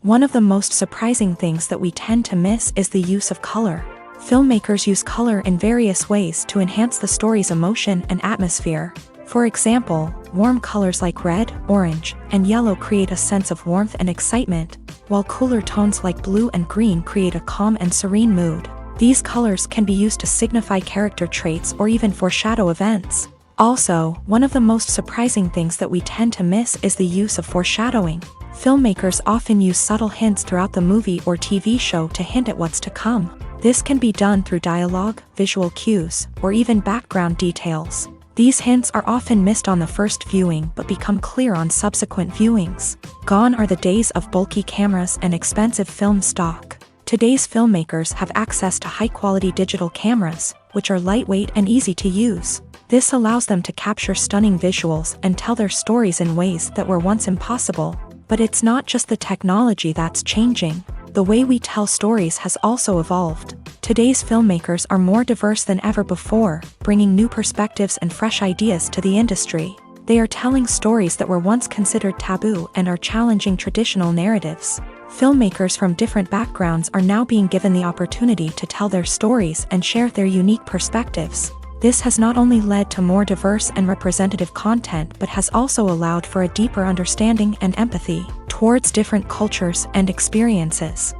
One of the most surprising things that we tend to miss is the use of color. Filmmakers use color in various ways to enhance the story's emotion and atmosphere. For example, warm colors like red, orange, and yellow create a sense of warmth and excitement, while cooler tones like blue and green create a calm and serene mood. These colors can be used to signify character traits or even foreshadow events. Also, one of the most surprising things that we tend to miss is the use of foreshadowing. Filmmakers often use subtle hints throughout the movie or TV show to hint at what's to come. This can be done through dialogue, visual cues, or even background details. These hints are often missed on the first viewing but become clear on subsequent viewings. Gone are the days of bulky cameras and expensive film stock. Today's filmmakers have access to high-quality digital cameras, which are lightweight and easy to use. This allows them to capture stunning visuals and tell their stories in ways that were once impossible. But it's not just the technology that's changing. The way we tell stories has also evolved. Today's filmmakers are more diverse than ever before, bringing new perspectives and fresh ideas to the industry. They are telling stories that were once considered taboo and are challenging traditional narratives. Filmmakers from different backgrounds are now being given the opportunity to tell their stories and share their unique perspectives. This has not only led to more diverse and representative content but has also allowed for a deeper understanding and empathy towards different cultures and experiences.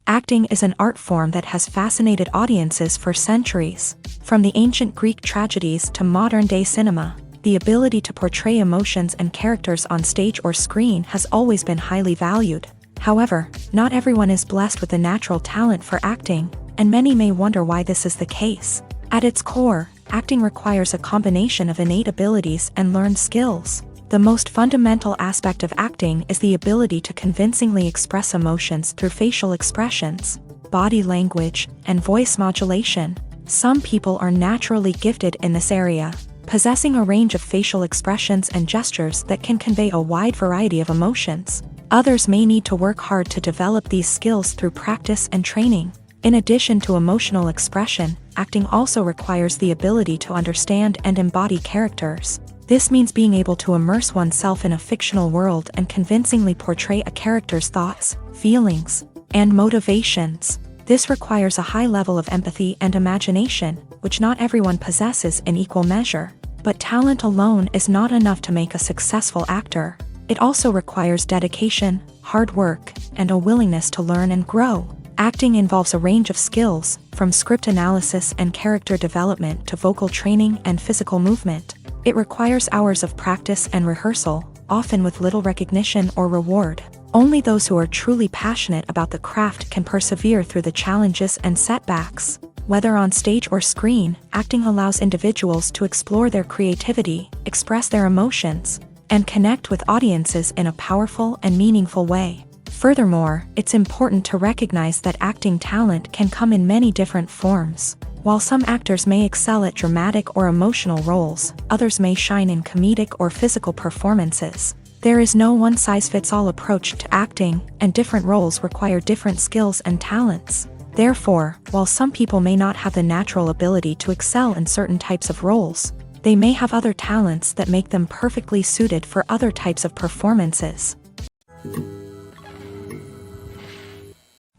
Acting is an art form that has fascinated audiences for centuries. From the ancient Greek tragedies to modern-day cinema, the ability to portray emotions and characters on stage or screen has always been highly valued. However, not everyone is blessed with a natural talent for acting, and many may wonder why this is the case. At its core, acting requires a combination of innate abilities and learned skills. The most fundamental aspect of acting is the ability to convincingly express emotions through facial expressions, body language, and voice modulation. Some people are naturally gifted in this area, possessing a range of facial expressions and gestures that can convey a wide variety of emotions. Others may need to work hard to develop these skills through practice and training. In addition to emotional expression, acting also requires the ability to understand and embody characters. This means being able to immerse oneself in a fictional world and convincingly portray a character's thoughts, feelings, and motivations. This requires a high level of empathy and imagination, which not everyone possesses in equal measure. But talent alone is not enough to make a successful actor. It also requires dedication, hard work, and a willingness to learn and grow. Acting involves a range of skills, from script analysis and character development to vocal training and physical movement. It requires hours of practice and rehearsal, often with little recognition or reward. Only those who are truly passionate about the craft can persevere through the challenges and setbacks. Whether on stage or screen, acting allows individuals to explore their creativity, express their emotions, and connect with audiences in a powerful and meaningful way. Furthermore, it's important to recognize that acting talent can come in many different forms. While some actors may excel at dramatic or emotional roles, others may shine in comedic or physical performances. There is no one-size-fits-all approach to acting, and different roles require different skills and talents. Therefore, while some people may not have the natural ability to excel in certain types of roles, they may have other talents that make them perfectly suited for other types of performances.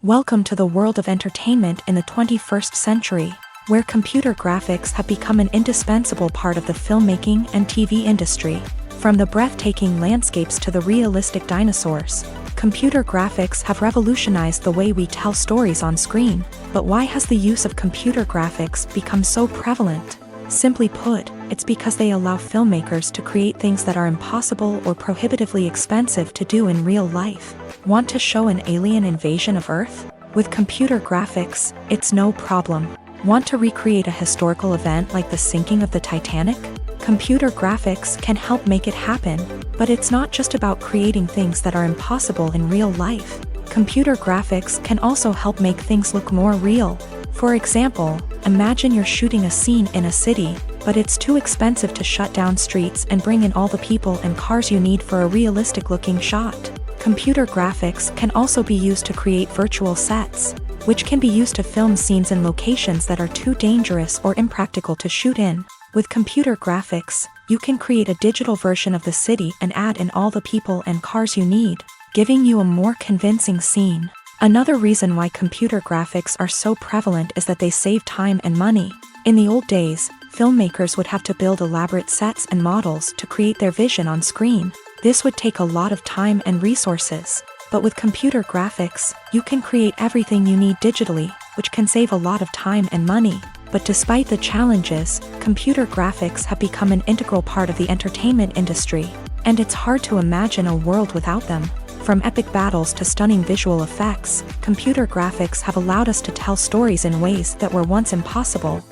Welcome to the world of entertainment in the 21st century, where computer graphics have become an indispensable part of the filmmaking and TV industry. From the breathtaking landscapes to the realistic dinosaurs, computer graphics have revolutionized the way we tell stories on screen. But why has the use of computer graphics become so prevalent? Simply put, it's because they allow filmmakers to create things that are impossible or prohibitively expensive to do in real life. Want to show an alien invasion of Earth? With computer graphics, it's no problem. Want to recreate a historical event like the sinking of the Titanic? Computer graphics can help make it happen. But it's not just about creating things that are impossible in real life. Computer graphics can also help make things look more real. For example, imagine you're shooting a scene in a city, but it's too expensive to shut down streets and bring in all the people and cars you need for a realistic-looking shot. Computer graphics can also be used to create virtual sets, which can be used to film scenes in locations that are too dangerous or impractical to shoot in. With computer graphics, you can create a digital version of the city and add in all the people and cars you need, giving you a more convincing scene. Another reason why computer graphics are so prevalent is that they save time and money. In the old days, filmmakers would have to build elaborate sets and models to create their vision on screen. This would take a lot of time and resources. But with computer graphics, you can create everything you need digitally, which can save a lot of time and money. But despite the challenges, computer graphics have become an integral part of the entertainment industry, and it's hard to imagine a world without them. From epic battles to stunning visual effects, computer graphics have allowed us to tell stories in ways that were once impossible.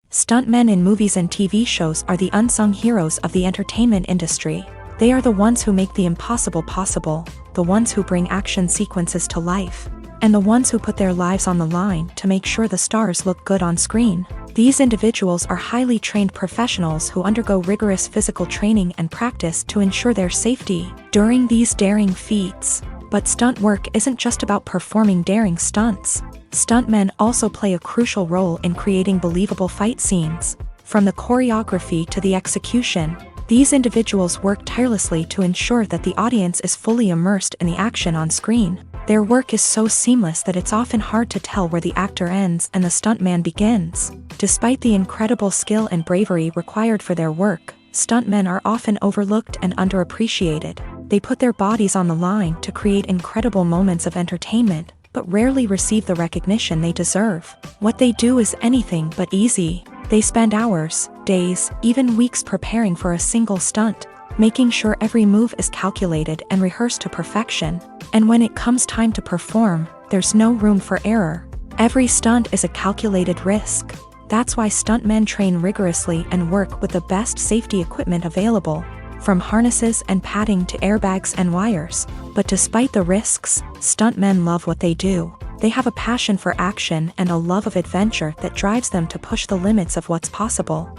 Stuntmen in movies and TV shows are the unsung heroes of the entertainment industry. They are the ones who make the impossible possible, the ones who bring action sequences to life, and the ones who put their lives on the line to make sure the stars look good on screen. These individuals are highly trained professionals who undergo rigorous physical training and practice to ensure their safety during these daring feats. But stunt work isn't just about performing daring stunts. Stuntmen also play a crucial role in creating believable fight scenes. From the choreography to the execution, these individuals work tirelessly to ensure that the audience is fully immersed in the action on screen. Their work is so seamless that it's often hard to tell where the actor ends and the stuntman begins. Despite the incredible skill and bravery required for their work, stuntmen are often overlooked and underappreciated. They put their bodies on the line to create incredible moments of entertainment, but rarely receive the recognition they deserve. What they do is anything but easy. They spend hours, days, even weeks preparing for a single stunt, making sure every move is calculated and rehearsed to perfection. And when it comes time to perform, there's no room for error. Every stunt is a calculated risk. That's why stuntmen train rigorously and work with the best safety equipment available, from harnesses and padding to airbags and wires. But despite the risks, stuntmen love what they do. They have a passion for action and a love of adventure that drives them to push the limits of what's possible.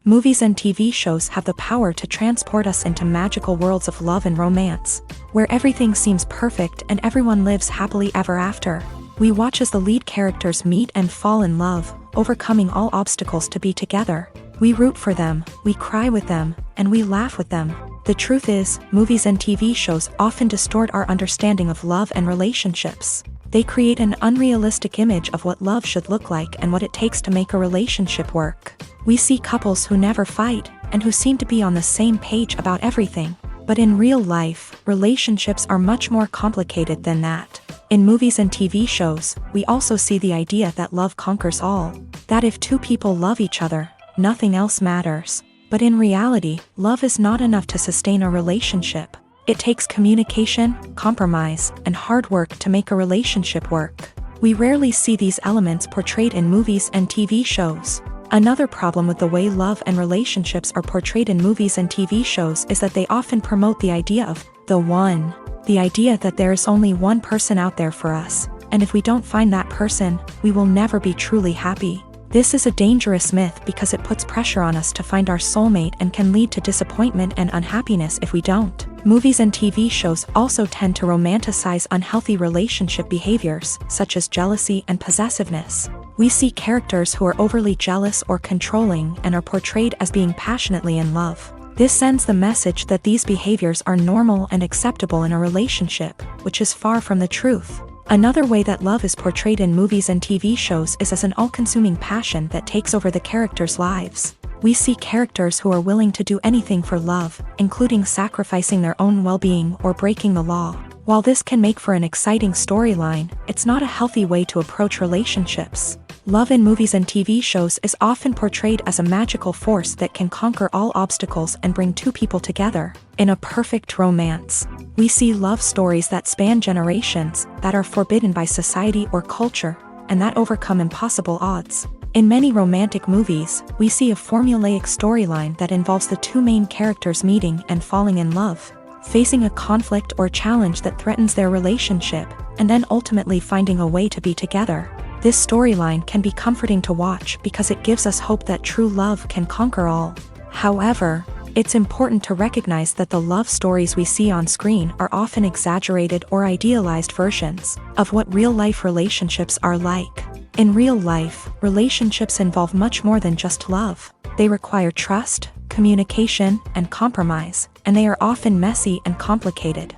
Movies and TV shows have the power to transport us into magical worlds of love and romance, where everything seems perfect and everyone lives happily ever after. We watch as the lead characters meet and fall in love, overcoming all obstacles to be together. We root for them, we cry with them, and we laugh with them. The truth is, movies and TV shows often distort our understanding of love and relationships. They create an unrealistic image of what love should look like and what it takes to make a relationship work. We see couples who never fight, and who seem to be on the same page about everything. But in real life, relationships are much more complicated than that. In movies and TV shows, we also see the idea that love conquers all. That if two people love each other, nothing else matters. But in reality, love is not enough to sustain a relationship. It takes communication, compromise, and hard work to make a relationship work. We rarely see these elements portrayed in movies and TV shows. Another problem with the way love and relationships are portrayed in movies and TV shows is that they often promote the idea of the one. The idea that there is only one person out there for us, and if we don't find that person, we will never be truly happy. This is a dangerous myth because it puts pressure on us to find our soulmate and can lead to disappointment and unhappiness if we don't. Movies and TV shows also tend to romanticize unhealthy relationship behaviors, such as jealousy and possessiveness. We see characters who are overly jealous or controlling and are portrayed as being passionately in love. This sends the message that these behaviors are normal and acceptable in a relationship, which is far from the truth. Another way that love is portrayed in movies and TV shows is as an all-consuming passion that takes over the characters' lives. We see characters who are willing to do anything for love, including sacrificing their own well-being or breaking the law. While this can make for an exciting storyline, it's not a healthy way to approach relationships. Love in movies and TV shows is often portrayed as a magical force that can conquer all obstacles and bring two people together in a perfect romance. We see love stories that span generations, that are forbidden by society or culture, and that overcome impossible odds. In many romantic movies, we see a formulaic storyline that involves the two main characters meeting and falling in love, facing a conflict or challenge that threatens their relationship, and then ultimately finding a way to be together. This storyline can be comforting to watch because it gives us hope that true love can conquer all. However, it's important to recognize that the love stories we see on screen are often exaggerated or idealized versions of what real-life relationships are like. In real life, relationships involve much more than just love. They require trust, communication, and compromise, and they are often messy and complicated.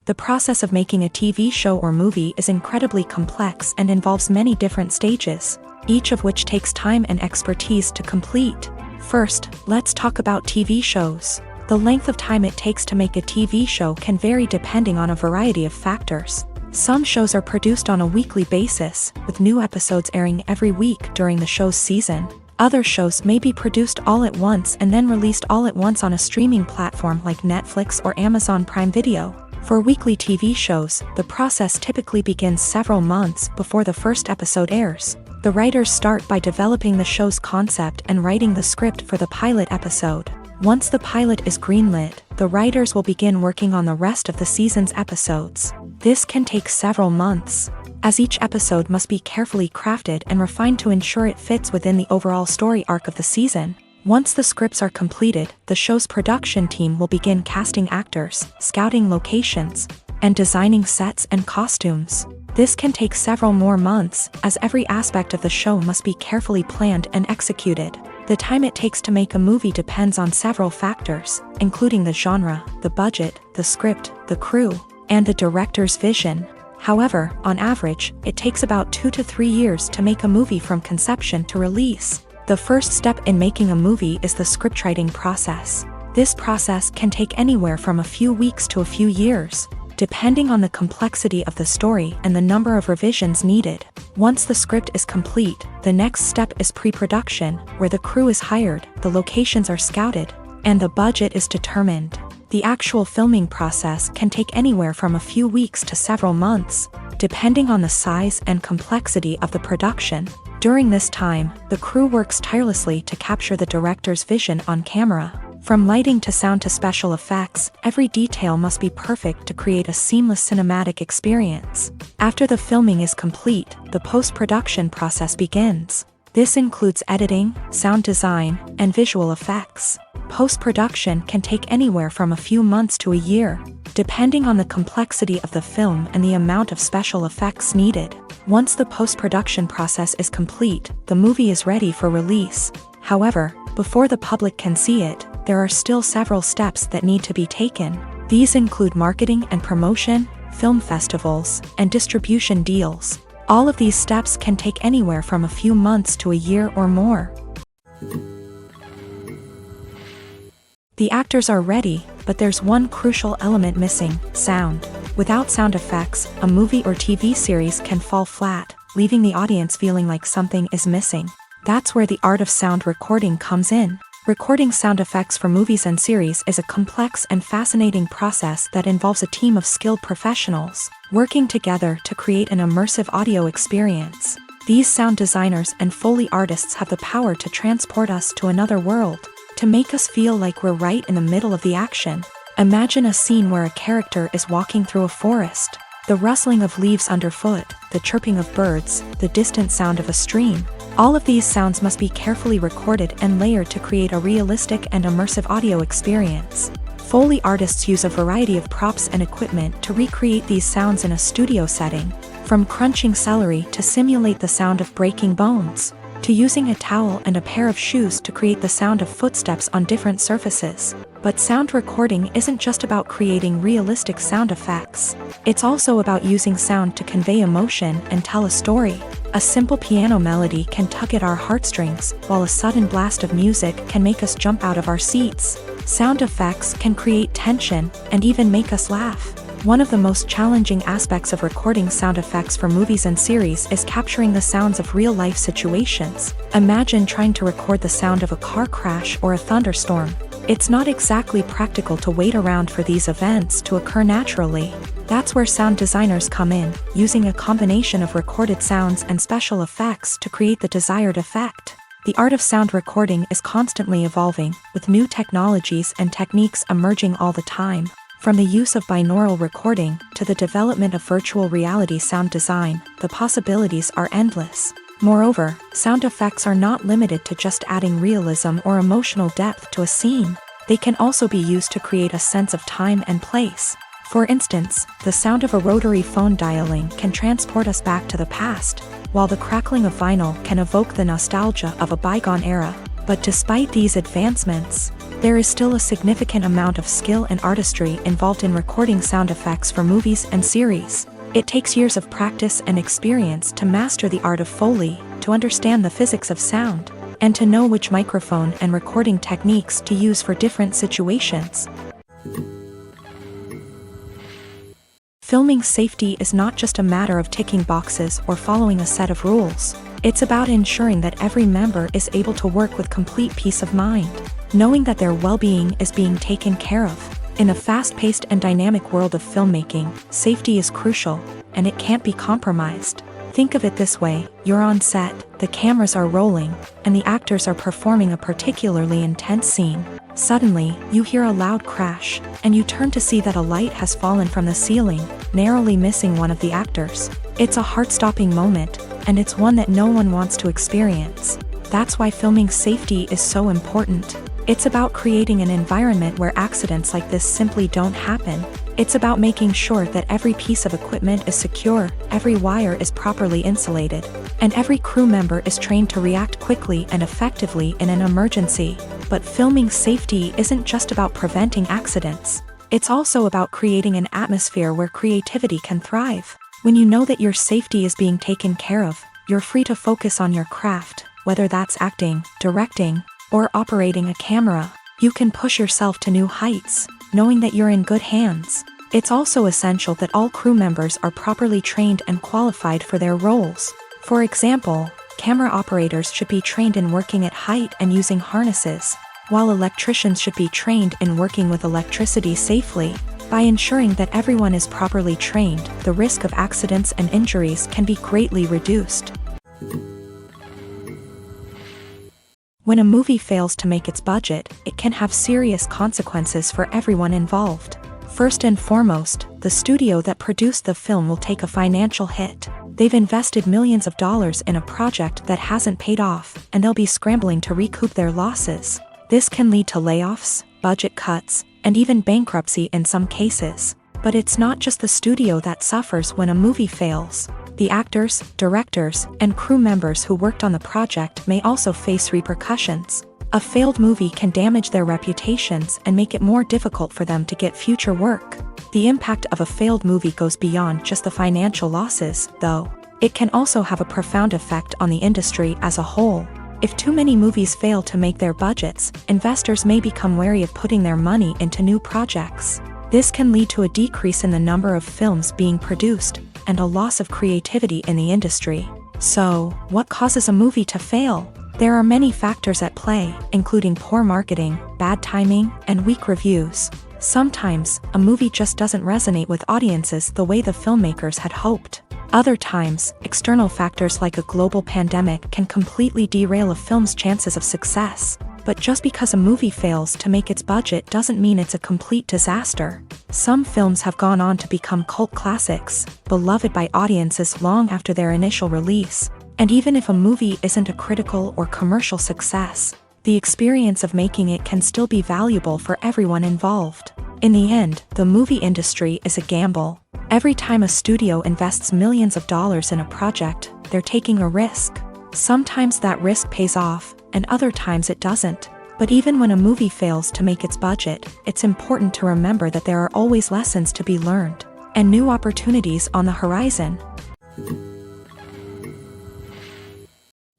The process of making a TV show or movie is incredibly complex and involves many different stages, each of which takes time and expertise to complete. First, let's talk about TV shows. The length of time it takes to make a TV show can vary depending on a variety of factors. Some shows are produced on a weekly basis, with new episodes airing every week during the show's season. Other shows may be produced all at once and then released all at once on a streaming platform like Netflix or Amazon Prime Video. For weekly TV shows, the process typically begins several months before the first episode airs. The writers start by developing the show's concept and writing the script for the pilot episode. Once the pilot is greenlit, the writers will begin working on the rest of the season's episodes. This can take several months, as each episode must be carefully crafted and refined to ensure it fits within the overall story arc of the season. Once the scripts are completed, the show's production team will begin casting actors, scouting locations, and designing sets and costumes. This can take several more months, as every aspect of the show must be carefully planned and executed. The time it takes to make a movie depends on several factors, including the genre, the budget, the script, the crew, and the director's vision. However, on average, it takes about 2 to 3 years to make a movie from conception to release. The first step in making a movie is the scriptwriting process. This process can take anywhere from a few weeks to a few years, depending on the complexity of the story and the number of revisions needed. Once the script is complete, the next step is pre-production, where the crew is hired, the locations are scouted, and the budget is determined. The actual filming process can take anywhere from a few weeks to several months, depending on the size and complexity of the production. During this time, the crew works tirelessly to capture the director's vision on camera. From lighting to sound to special effects, every detail must be perfect to create a seamless cinematic experience. After the filming is complete, the post-production process begins. This includes editing, sound design, and visual effects. Post-production can take anywhere from a few months to a year, depending on the complexity of the film and the amount of special effects needed. Once the post-production process is complete, the movie is ready for release. However, before the public can see it, there are still several steps that need to be taken. These include marketing and promotion, film festivals, and distribution deals. All of these steps can take anywhere from a few months to a year or more. The actors are ready, but there's one crucial element missing: sound. Without sound effects, a movie or TV series can fall flat, leaving the audience feeling like something is missing. That's where the art of sound recording comes in. Recording sound effects for movies and series is a complex and fascinating process that involves a team of skilled professionals working together to create an immersive audio experience. These sound designers and Foley artists have the power to transport us to another world, to make us feel like we're right in the middle of the action. Imagine a scene where a character is walking through a forest. The rustling of leaves underfoot, the chirping of birds, the distant sound of a stream. All of these sounds must be carefully recorded and layered to create a realistic and immersive audio experience. Foley artists use a variety of props and equipment to recreate these sounds in a studio setting, from crunching celery to simulate the sound of breaking bones, to using a towel and a pair of shoes to create the sound of footsteps on different surfaces. But sound recording isn't just about creating realistic sound effects. It's also about using sound to convey emotion and tell a story. A simple piano melody can tug at our heartstrings, while a sudden blast of music can make us jump out of our seats. Sound effects can create tension and even make us laugh. One of the most challenging aspects of recording sound effects for movies and series is capturing the sounds of real-life situations. Imagine trying to record the sound of a car crash or a thunderstorm. It's not exactly practical to wait around for these events to occur naturally. That's where sound designers come in, using a combination of recorded sounds and special effects to create the desired effect. The art of sound recording is constantly evolving, with new technologies and techniques emerging all the time. From the use of binaural recording to the development of virtual reality sound design, the possibilities are endless. Moreover, sound effects are not limited to just adding realism or emotional depth to a scene. They can also be used to create a sense of time and place. For instance, the sound of a rotary phone dialing can transport us back to the past, while the crackling of vinyl can evoke the nostalgia of a bygone era. But despite these advancements, there is still a significant amount of skill and artistry involved in recording sound effects for movies and series. It takes years of practice and experience to master the art of Foley, to understand the physics of sound, and to know which microphone and recording techniques to use for different situations. Filming safety is not just a matter of ticking boxes or following a set of rules. It's about ensuring that every member is able to work with complete peace of mind, knowing that their well-being is being taken care of. In a fast-paced and dynamic world of filmmaking, safety is crucial, and it can't be compromised. Think of it this way, you're on set, the cameras are rolling, and the actors are performing a particularly intense scene. Suddenly, you hear a loud crash, and you turn to see that a light has fallen from the ceiling, narrowly missing one of the actors. It's a heart-stopping moment, and it's one that no one wants to experience. That's why filming safety is so important. It's about creating an environment where accidents like this simply don't happen. It's about making sure that every piece of equipment is secure, every wire is properly insulated, and every crew member is trained to react quickly and effectively in an emergency. But filming safety isn't just about preventing accidents. It's also about creating an atmosphere where creativity can thrive. When you know that your safety is being taken care of, you're free to focus on your craft, whether that's acting, directing, or operating a camera. You can push yourself to new heights, knowing that you're in good hands. It's also essential that all crew members are properly trained and qualified for their roles. For example, camera operators should be trained in working at height and using harnesses, while electricians should be trained in working with electricity safely. By ensuring that everyone is properly trained, the risk of accidents and injuries can be greatly reduced. When a movie fails to make its budget, it can have serious consequences for everyone involved. First and foremost, the studio that produced the film will take a financial hit. They've invested millions of dollars in a project that hasn't paid off, and they'll be scrambling to recoup their losses. This can lead to layoffs, budget cuts, and even bankruptcy in some cases. But it's not just the studio that suffers when a movie fails. The actors, directors, and crew members who worked on the project may also face repercussions. A failed movie can damage their reputations and make it more difficult for them to get future work. The impact of a failed movie goes beyond just the financial losses, though. It can also have a profound effect on the industry as a whole. If too many movies fail to make their budgets, investors may become wary of putting their money into new projects. This can lead to a decrease in the number of films being produced, and a loss of creativity in the industry. So, what causes a movie to fail? There are many factors at play, including poor marketing, bad timing, and weak reviews. Sometimes, a movie just doesn't resonate with audiences the way the filmmakers had hoped. Other times, external factors like a global pandemic can completely derail a film's chances of success. But just because a movie fails to make its budget doesn't mean it's a complete disaster. Some films have gone on to become cult classics, beloved by audiences long after their initial release. And even if a movie isn't a critical or commercial success, the experience of making it can still be valuable for everyone involved. In the end, the movie industry is a gamble. Every time a studio invests millions of dollars in a project, they're taking a risk. Sometimes that risk pays off, and other times it doesn't. But even when a movie fails to make its budget, it's important to remember that there are always lessons to be learned, and new opportunities on the horizon.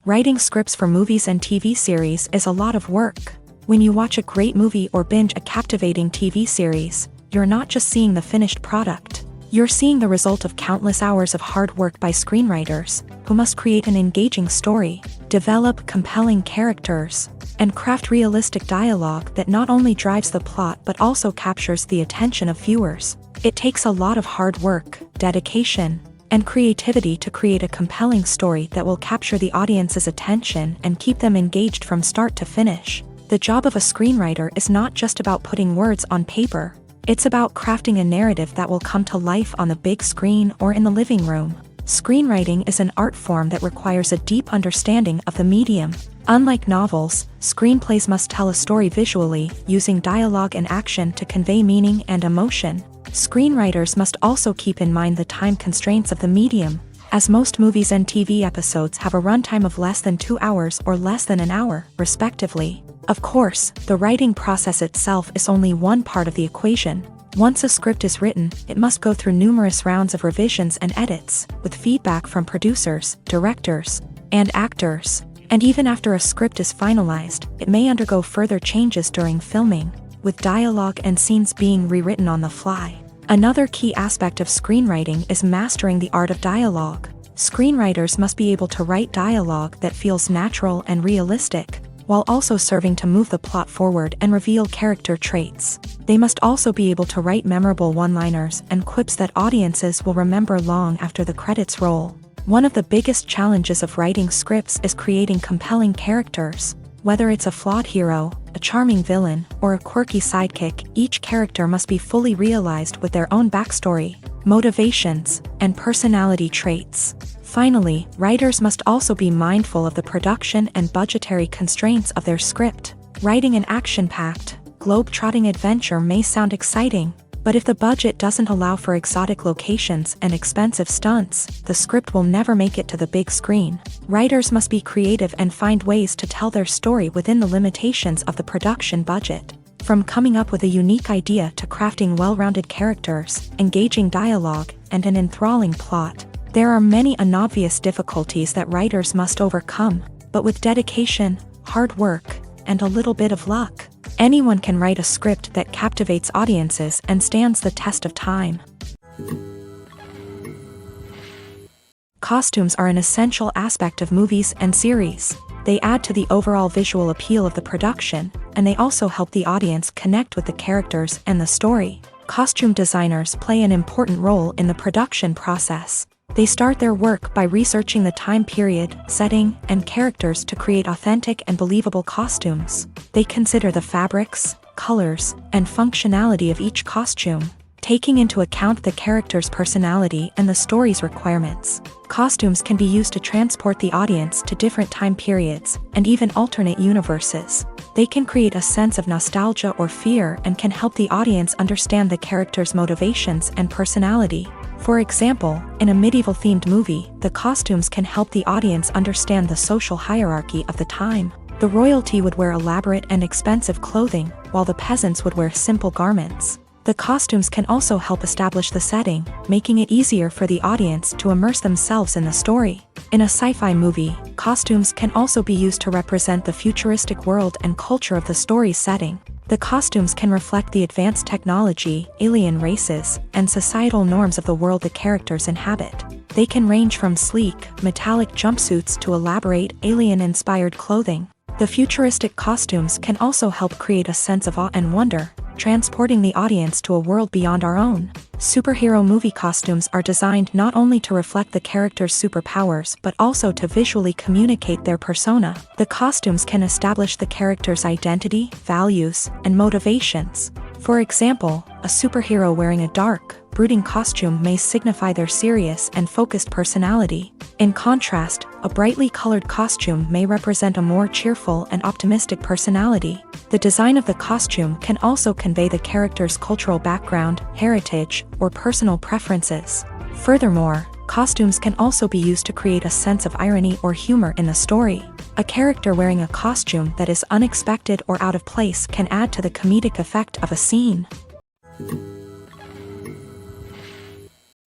Writing scripts for movies and TV series is a lot of work. When you watch a great movie or binge a captivating TV series, you're not just seeing the finished product. You're seeing the result of countless hours of hard work by screenwriters, who must create an engaging story, develop compelling characters, and craft realistic dialogue that not only drives the plot but also captures the attention of viewers. It takes a lot of hard work, dedication, and creativity to create a compelling story that will capture the audience's attention and keep them engaged from start to finish. The job of a screenwriter is not just about putting words on paper. It's about crafting a narrative that will come to life on the big screen or in the living room. Screenwriting is an art form that requires a deep understanding of the medium. Unlike novels, screenplays must tell a story visually, using dialogue and action to convey meaning and emotion. Screenwriters must also keep in mind the time constraints of the medium, as most movies and TV episodes have a runtime of less than 2 hours or less than an hour, respectively. Of course, the writing process itself is only one part of the equation. Once a script is written, it must go through numerous rounds of revisions and edits, with feedback from producers, directors, and actors. And even after a script is finalized, it may undergo further changes during filming, with dialogue and scenes being rewritten on the fly. Another key aspect of screenwriting is mastering the art of dialogue. Screenwriters must be able to write dialogue that feels natural and realistic, while also serving to move the plot forward and reveal character traits. They must also be able to write memorable one-liners and quips that audiences will remember long after the credits roll. One of the biggest challenges of writing scripts is creating compelling characters. Whether it's a flawed hero, a charming villain, or a quirky sidekick, each character must be fully realized with their own backstory, motivations, and personality traits. Finally, writers must also be mindful of the production and budgetary constraints of their script. Writing an action-packed, globe-trotting adventure may sound exciting, but if the budget doesn't allow for exotic locations and expensive stunts, the script will never make it to the big screen. Writers must be creative and find ways to tell their story within the limitations of the production budget. From coming up with a unique idea to crafting well-rounded characters, engaging dialogue, and an enthralling plot, there are many unobvious difficulties that writers must overcome, but with dedication, hard work, and a little bit of luck, anyone can write a script that captivates audiences and stands the test of time. Costumes are an essential aspect of movies and series. They add to the overall visual appeal of the production, and they also help the audience connect with the characters and the story. Costume designers play an important role in the production process. They start their work by researching the time period, setting, and characters to create authentic and believable costumes. They consider the fabrics, colors, and functionality of each costume, taking into account the character's personality and the story's requirements. Costumes can be used to transport the audience to different time periods and even alternate universes. They can create a sense of nostalgia or fear and can help the audience understand the character's motivations and personality. For example, in a medieval-themed movie, the costumes can help the audience understand the social hierarchy of the time. The royalty would wear elaborate and expensive clothing, while the peasants would wear simple garments. The costumes can also help establish the setting, making it easier for the audience to immerse themselves in the story. In a sci-fi movie, costumes can also be used to represent the futuristic world and culture of the story's setting. The costumes can reflect the advanced technology, alien races, and societal norms of the world the characters inhabit. They can range from sleek, metallic jumpsuits to elaborate, alien-inspired clothing. The futuristic costumes can also help create a sense of awe and wonder, transporting the audience to a world beyond our own. Superhero movie costumes are designed not only to reflect the character's superpowers but also to visually communicate their persona. The costumes can establish the character's identity, values, and motivations. For example, a superhero wearing a dark, brooding costume may signify their serious and focused personality. In contrast, a brightly colored costume may represent a more cheerful and optimistic personality. The design of the costume can also convey the character's cultural background, heritage, or personal preferences. Furthermore, costumes can also be used to create a sense of irony or humor in the story. A character wearing a costume that is unexpected or out of place can add to the comedic effect of a scene.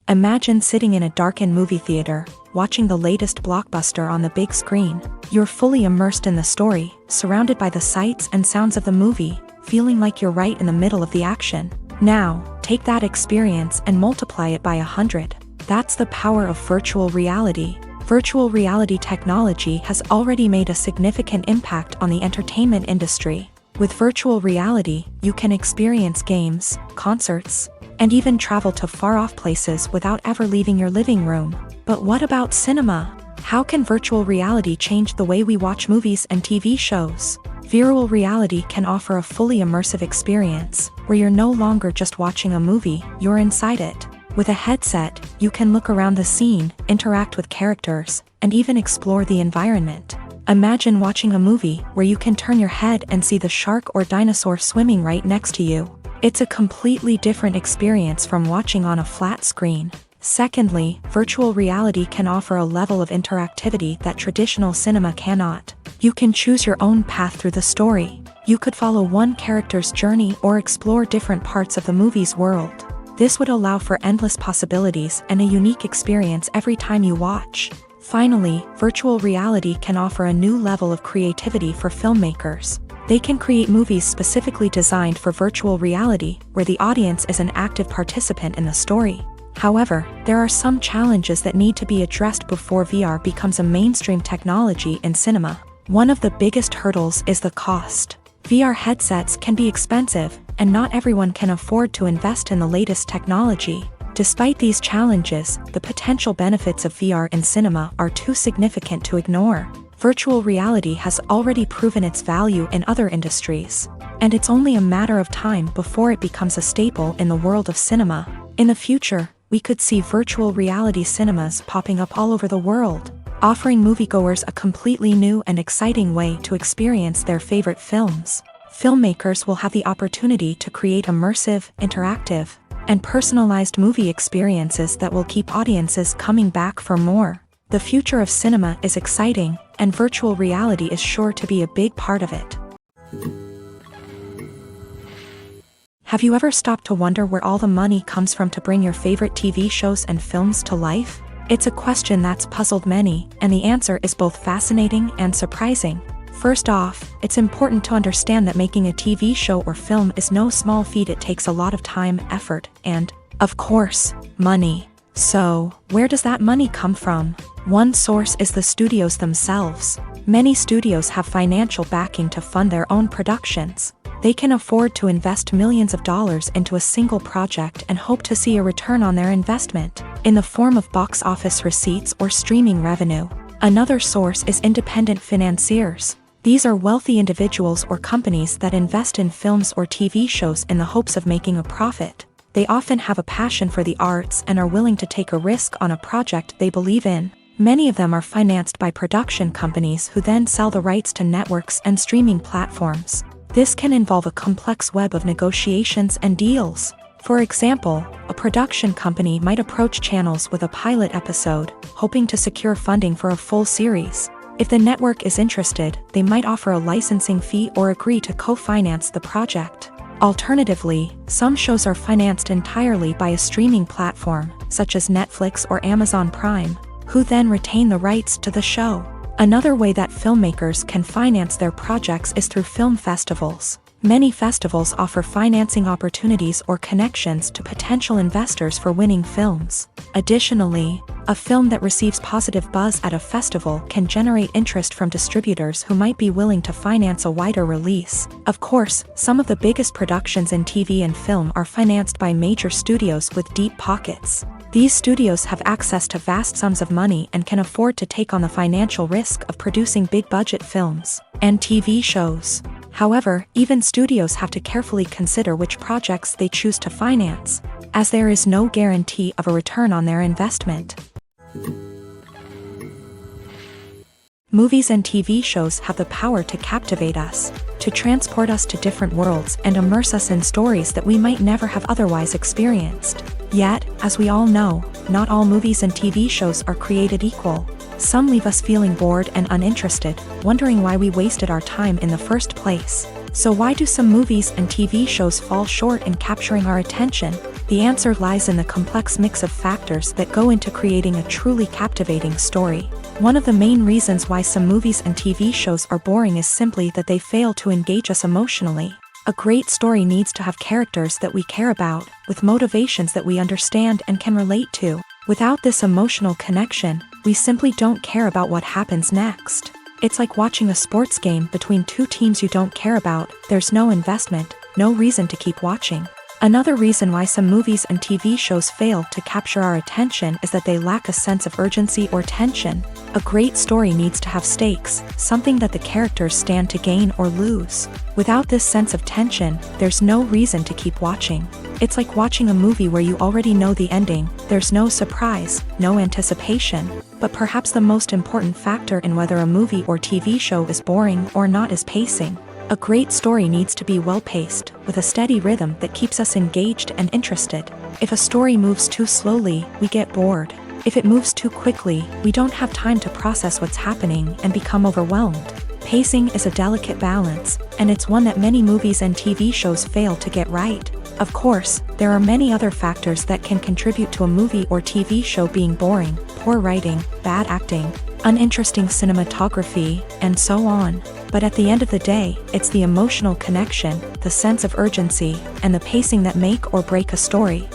Imagine sitting in a darkened movie theater, watching the latest blockbuster on the big screen. You're fully immersed in the story, surrounded by the sights and sounds of the movie, feeling like you're right in the middle of the action. Now, take that experience and multiply it by 100. That's the power of virtual reality. Virtual reality technology has already made a significant impact on the entertainment industry. With virtual reality, you can experience games, concerts, and even travel to far-off places without ever leaving your living room. But what about cinema? How can virtual reality change the way we watch movies and TV shows? Virtual reality can offer a fully immersive experience, where you're no longer just watching a movie, you're inside it. With a headset, you can look around the scene, interact with characters, and even explore the environment. Imagine watching a movie where you can turn your head and see the shark or dinosaur swimming right next to you. It's a completely different experience from watching on a flat screen. Secondly, virtual reality can offer a level of interactivity that traditional cinema cannot. You can choose your own path through the story. You could follow one character's journey or explore different parts of the movie's world. This would allow for endless possibilities and a unique experience every time you watch. Finally, virtual reality can offer a new level of creativity for filmmakers. They can create movies specifically designed for virtual reality, where the audience is an active participant in the story. However, there are some challenges that need to be addressed before VR becomes a mainstream technology in cinema. One of the biggest hurdles is the cost. VR headsets can be expensive, and not everyone can afford to invest in the latest technology. Despite these challenges, the potential benefits of VR in cinema are too significant to ignore. Virtual reality has already proven its value in other industries, and it's only a matter of time before it becomes a staple in the world of cinema. In the future, we could see virtual reality cinemas popping up all over the world, offering moviegoers a completely new and exciting way to experience their favorite films. Filmmakers will have the opportunity to create immersive, interactive, and personalized movie experiences that will keep audiences coming back for more. The future of cinema is exciting, and virtual reality is sure to be a big part of it. Have you ever stopped to wonder where all the money comes from to bring your favorite TV shows and films to life? It's a question that's puzzled many, and the answer is both fascinating and surprising. First off, it's important to understand that making a TV show or film is no small feat. It takes a lot of time, effort, and, of course, money. So, where does that money come from? One source is the studios themselves. Many studios have financial backing to fund their own productions. They can afford to invest millions of dollars into a single project and hope to see a return on their investment, in the form of box office receipts or streaming revenue. Another source is independent financiers. These are wealthy individuals or companies that invest in films or TV shows in the hopes of making a profit. They often have a passion for the arts and are willing to take a risk on a project they believe in. Many of them are financed by production companies who then sell the rights to networks and streaming platforms. This can involve a complex web of negotiations and deals. For example, a production company might approach channels with a pilot episode, hoping to secure funding for a full series. If the network is interested, they might offer a licensing fee or agree to co-finance the project. Alternatively, some shows are financed entirely by a streaming platform, such as Netflix or Amazon Prime, who then retain the rights to the show. Another way that filmmakers can finance their projects is through film festivals. Many festivals offer financing opportunities or connections to potential investors for winning films. Additionally, a film that receives positive buzz at a festival can generate interest from distributors who might be willing to finance a wider release. Of course, some of the biggest productions in TV and film are financed by major studios with deep pockets. These studios have access to vast sums of money and can afford to take on the financial risk of producing big-budget films and TV shows. However, even studios have to carefully consider which projects they choose to finance, as there is no guarantee of a return on their investment. Movies and TV shows have the power to captivate us, to transport us to different worlds and immerse us in stories that we might never have otherwise experienced. Yet, as we all know, not all movies and TV shows are created equal. Some leave us feeling bored and uninterested, wondering why we wasted our time in the first place. So why do some movies and TV shows fall short in capturing our attention? The answer lies in the complex mix of factors that go into creating a truly captivating story. One of the main reasons why some movies and TV shows are boring is simply that they fail to engage us emotionally. A great story needs to have characters that we care about, with motivations that we understand and can relate to. Without this emotional connection, we simply don't care about what happens next. It's like watching a sports game between two teams you don't care about. There's no investment, no reason to keep watching. Another reason why some movies and TV shows fail to capture our attention is that they lack a sense of urgency or tension. A great story needs to have stakes, something that the characters stand to gain or lose. Without this sense of tension, there's no reason to keep watching. It's like watching a movie where you already know the ending. There's no surprise, no anticipation. But perhaps the most important factor in whether a movie or TV show is boring or not is pacing. A great story needs to be well-paced, with a steady rhythm that keeps us engaged and interested. If a story moves too slowly, we get bored. If it moves too quickly, we don't have time to process what's happening and become overwhelmed. Pacing is a delicate balance, and it's one that many movies and TV shows fail to get right. Of course, there are many other factors that can contribute to a movie or TV show being boring: poor writing, bad acting, uninteresting cinematography, and so on. But at the end of the day, it's the emotional connection, the sense of urgency, and the pacing that make or break a story.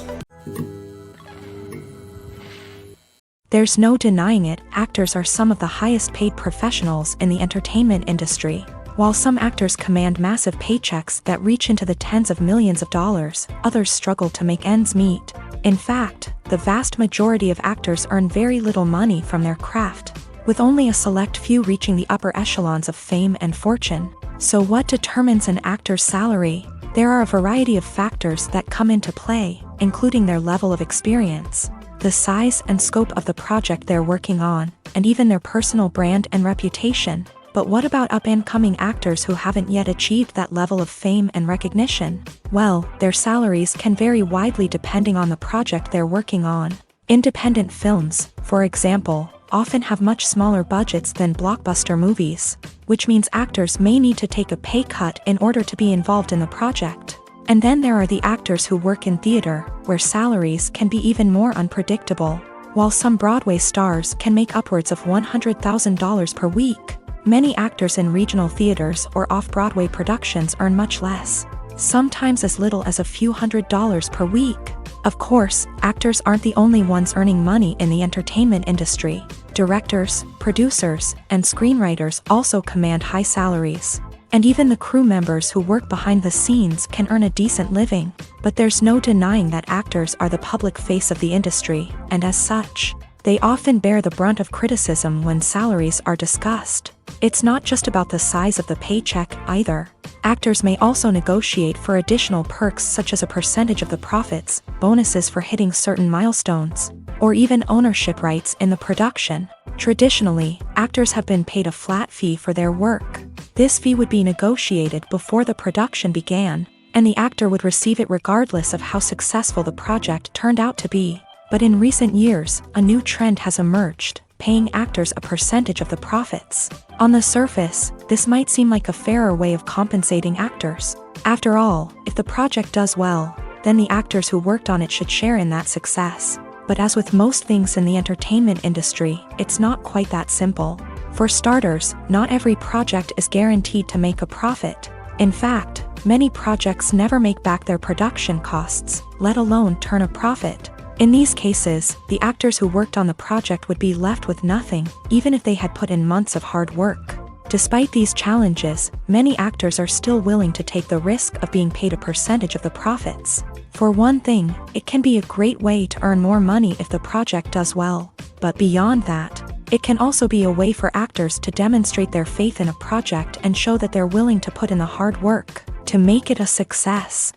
There's no denying it, actors are some of the highest paid professionals in the entertainment industry. While some actors command massive paychecks that reach into the tens of millions of dollars, others struggle to make ends meet. In fact, the vast majority of actors earn very little money from their craft, with only a select few reaching the upper echelons of fame and fortune. So what determines an actor's salary? There are a variety of factors that come into play, including their level of experience, the size and scope of the project they're working on, and even their personal brand and reputation. But what about up-and-coming actors who haven't yet achieved that level of fame and recognition? Well, their salaries can vary widely depending on the project they're working on. Independent films, for example, often have much smaller budgets than blockbuster movies, which means actors may need to take a pay cut in order to be involved in the project. And then there are the actors who work in theater, where salaries can be even more unpredictable. While some Broadway stars can make upwards of $100,000 per week, many actors in regional theaters or off-Broadway productions earn much less, sometimes as little as a few $100s per week. Of course, actors aren't the only ones earning money in the entertainment industry. Directors, producers, and screenwriters also command high salaries. And even the crew members who work behind the scenes can earn a decent living. But there's no denying that actors are the public face of the industry, and as such, they often bear the brunt of criticism when salaries are discussed. It's not just about the size of the paycheck, either. Actors may also negotiate for additional perks such as a percentage of the profits, bonuses for hitting certain milestones, or even ownership rights in the production. Traditionally, actors have been paid a flat fee for their work. This fee would be negotiated before the production began, and the actor would receive it regardless of how successful the project turned out to be. But in recent years, a new trend has emerged, paying actors a percentage of the profits. On the surface, this might seem like a fairer way of compensating actors. After all, if the project does well, then the actors who worked on it should share in that success. But as with most things in the entertainment industry, it's not quite that simple. For starters, not every project is guaranteed to make a profit. In fact, many projects never make back their production costs, let alone turn a profit. In these cases, the actors who worked on the project would be left with nothing, even if they had put in months of hard work. Despite these challenges, many actors are still willing to take the risk of being paid a percentage of the profits. For one thing, it can be a great way to earn more money if the project does well. But beyond that, it can also be a way for actors to demonstrate their faith in a project and show that they're willing to put in the hard work to make it a success.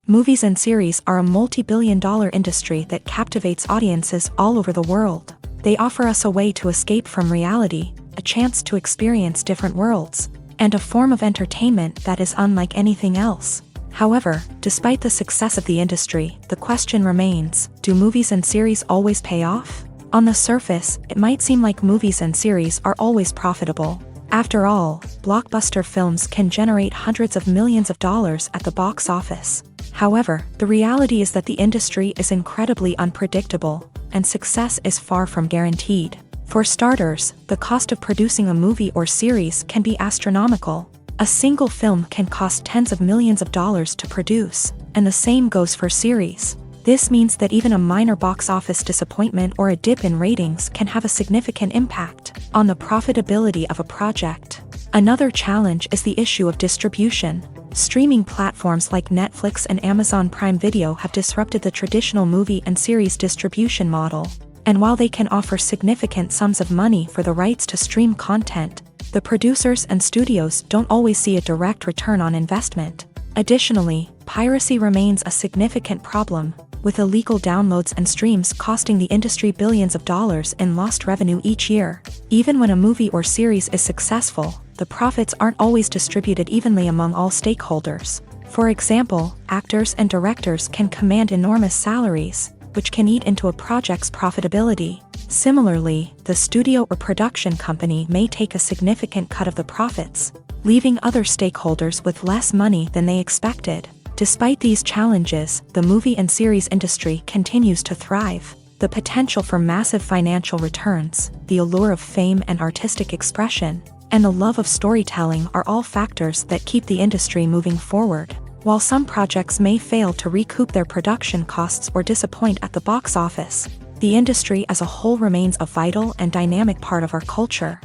Movies and series are a multi-billion-dollar industry that captivates audiences all over the world. They offer us a way to escape from reality, a chance to experience different worlds, and a form of entertainment that is unlike anything else. However, despite the success of the industry, the question remains, do movies and series always pay off? On the surface, it might seem like movies and series are always profitable. After all, blockbuster films can generate hundreds of millions of dollars at the box office. However, the reality is that the industry is incredibly unpredictable, and success is far from guaranteed. For starters, the cost of producing a movie or series can be astronomical. A single film can cost tens of millions of dollars to produce, and the same goes for series. This means that even a minor box office disappointment or a dip in ratings can have a significant impact on the profitability of a project. Another challenge is the issue of distribution. Streaming platforms like Netflix and Amazon Prime Video have disrupted the traditional movie and series distribution model. And while they can offer significant sums of money for the rights to stream content, the producers and studios don't always see a direct return on investment. Additionally, piracy remains a significant problem, with illegal downloads and streams costing the industry billions of dollars in lost revenue each year. Even when a movie or series is successful, the profits aren't always distributed evenly among all stakeholders. For example, actors and directors can command enormous salaries, which can eat into a project's profitability. Similarly, the studio or production company may take a significant cut of the profits, leaving other stakeholders with less money than they expected. Despite these challenges, the movie and series industry continues to thrive. The potential for massive financial returns, the allure of fame and artistic expression, and the love of storytelling are all factors that keep the industry moving forward. While some projects may fail to recoup their production costs or disappoint at the box office, the industry as a whole remains a vital and dynamic part of our culture.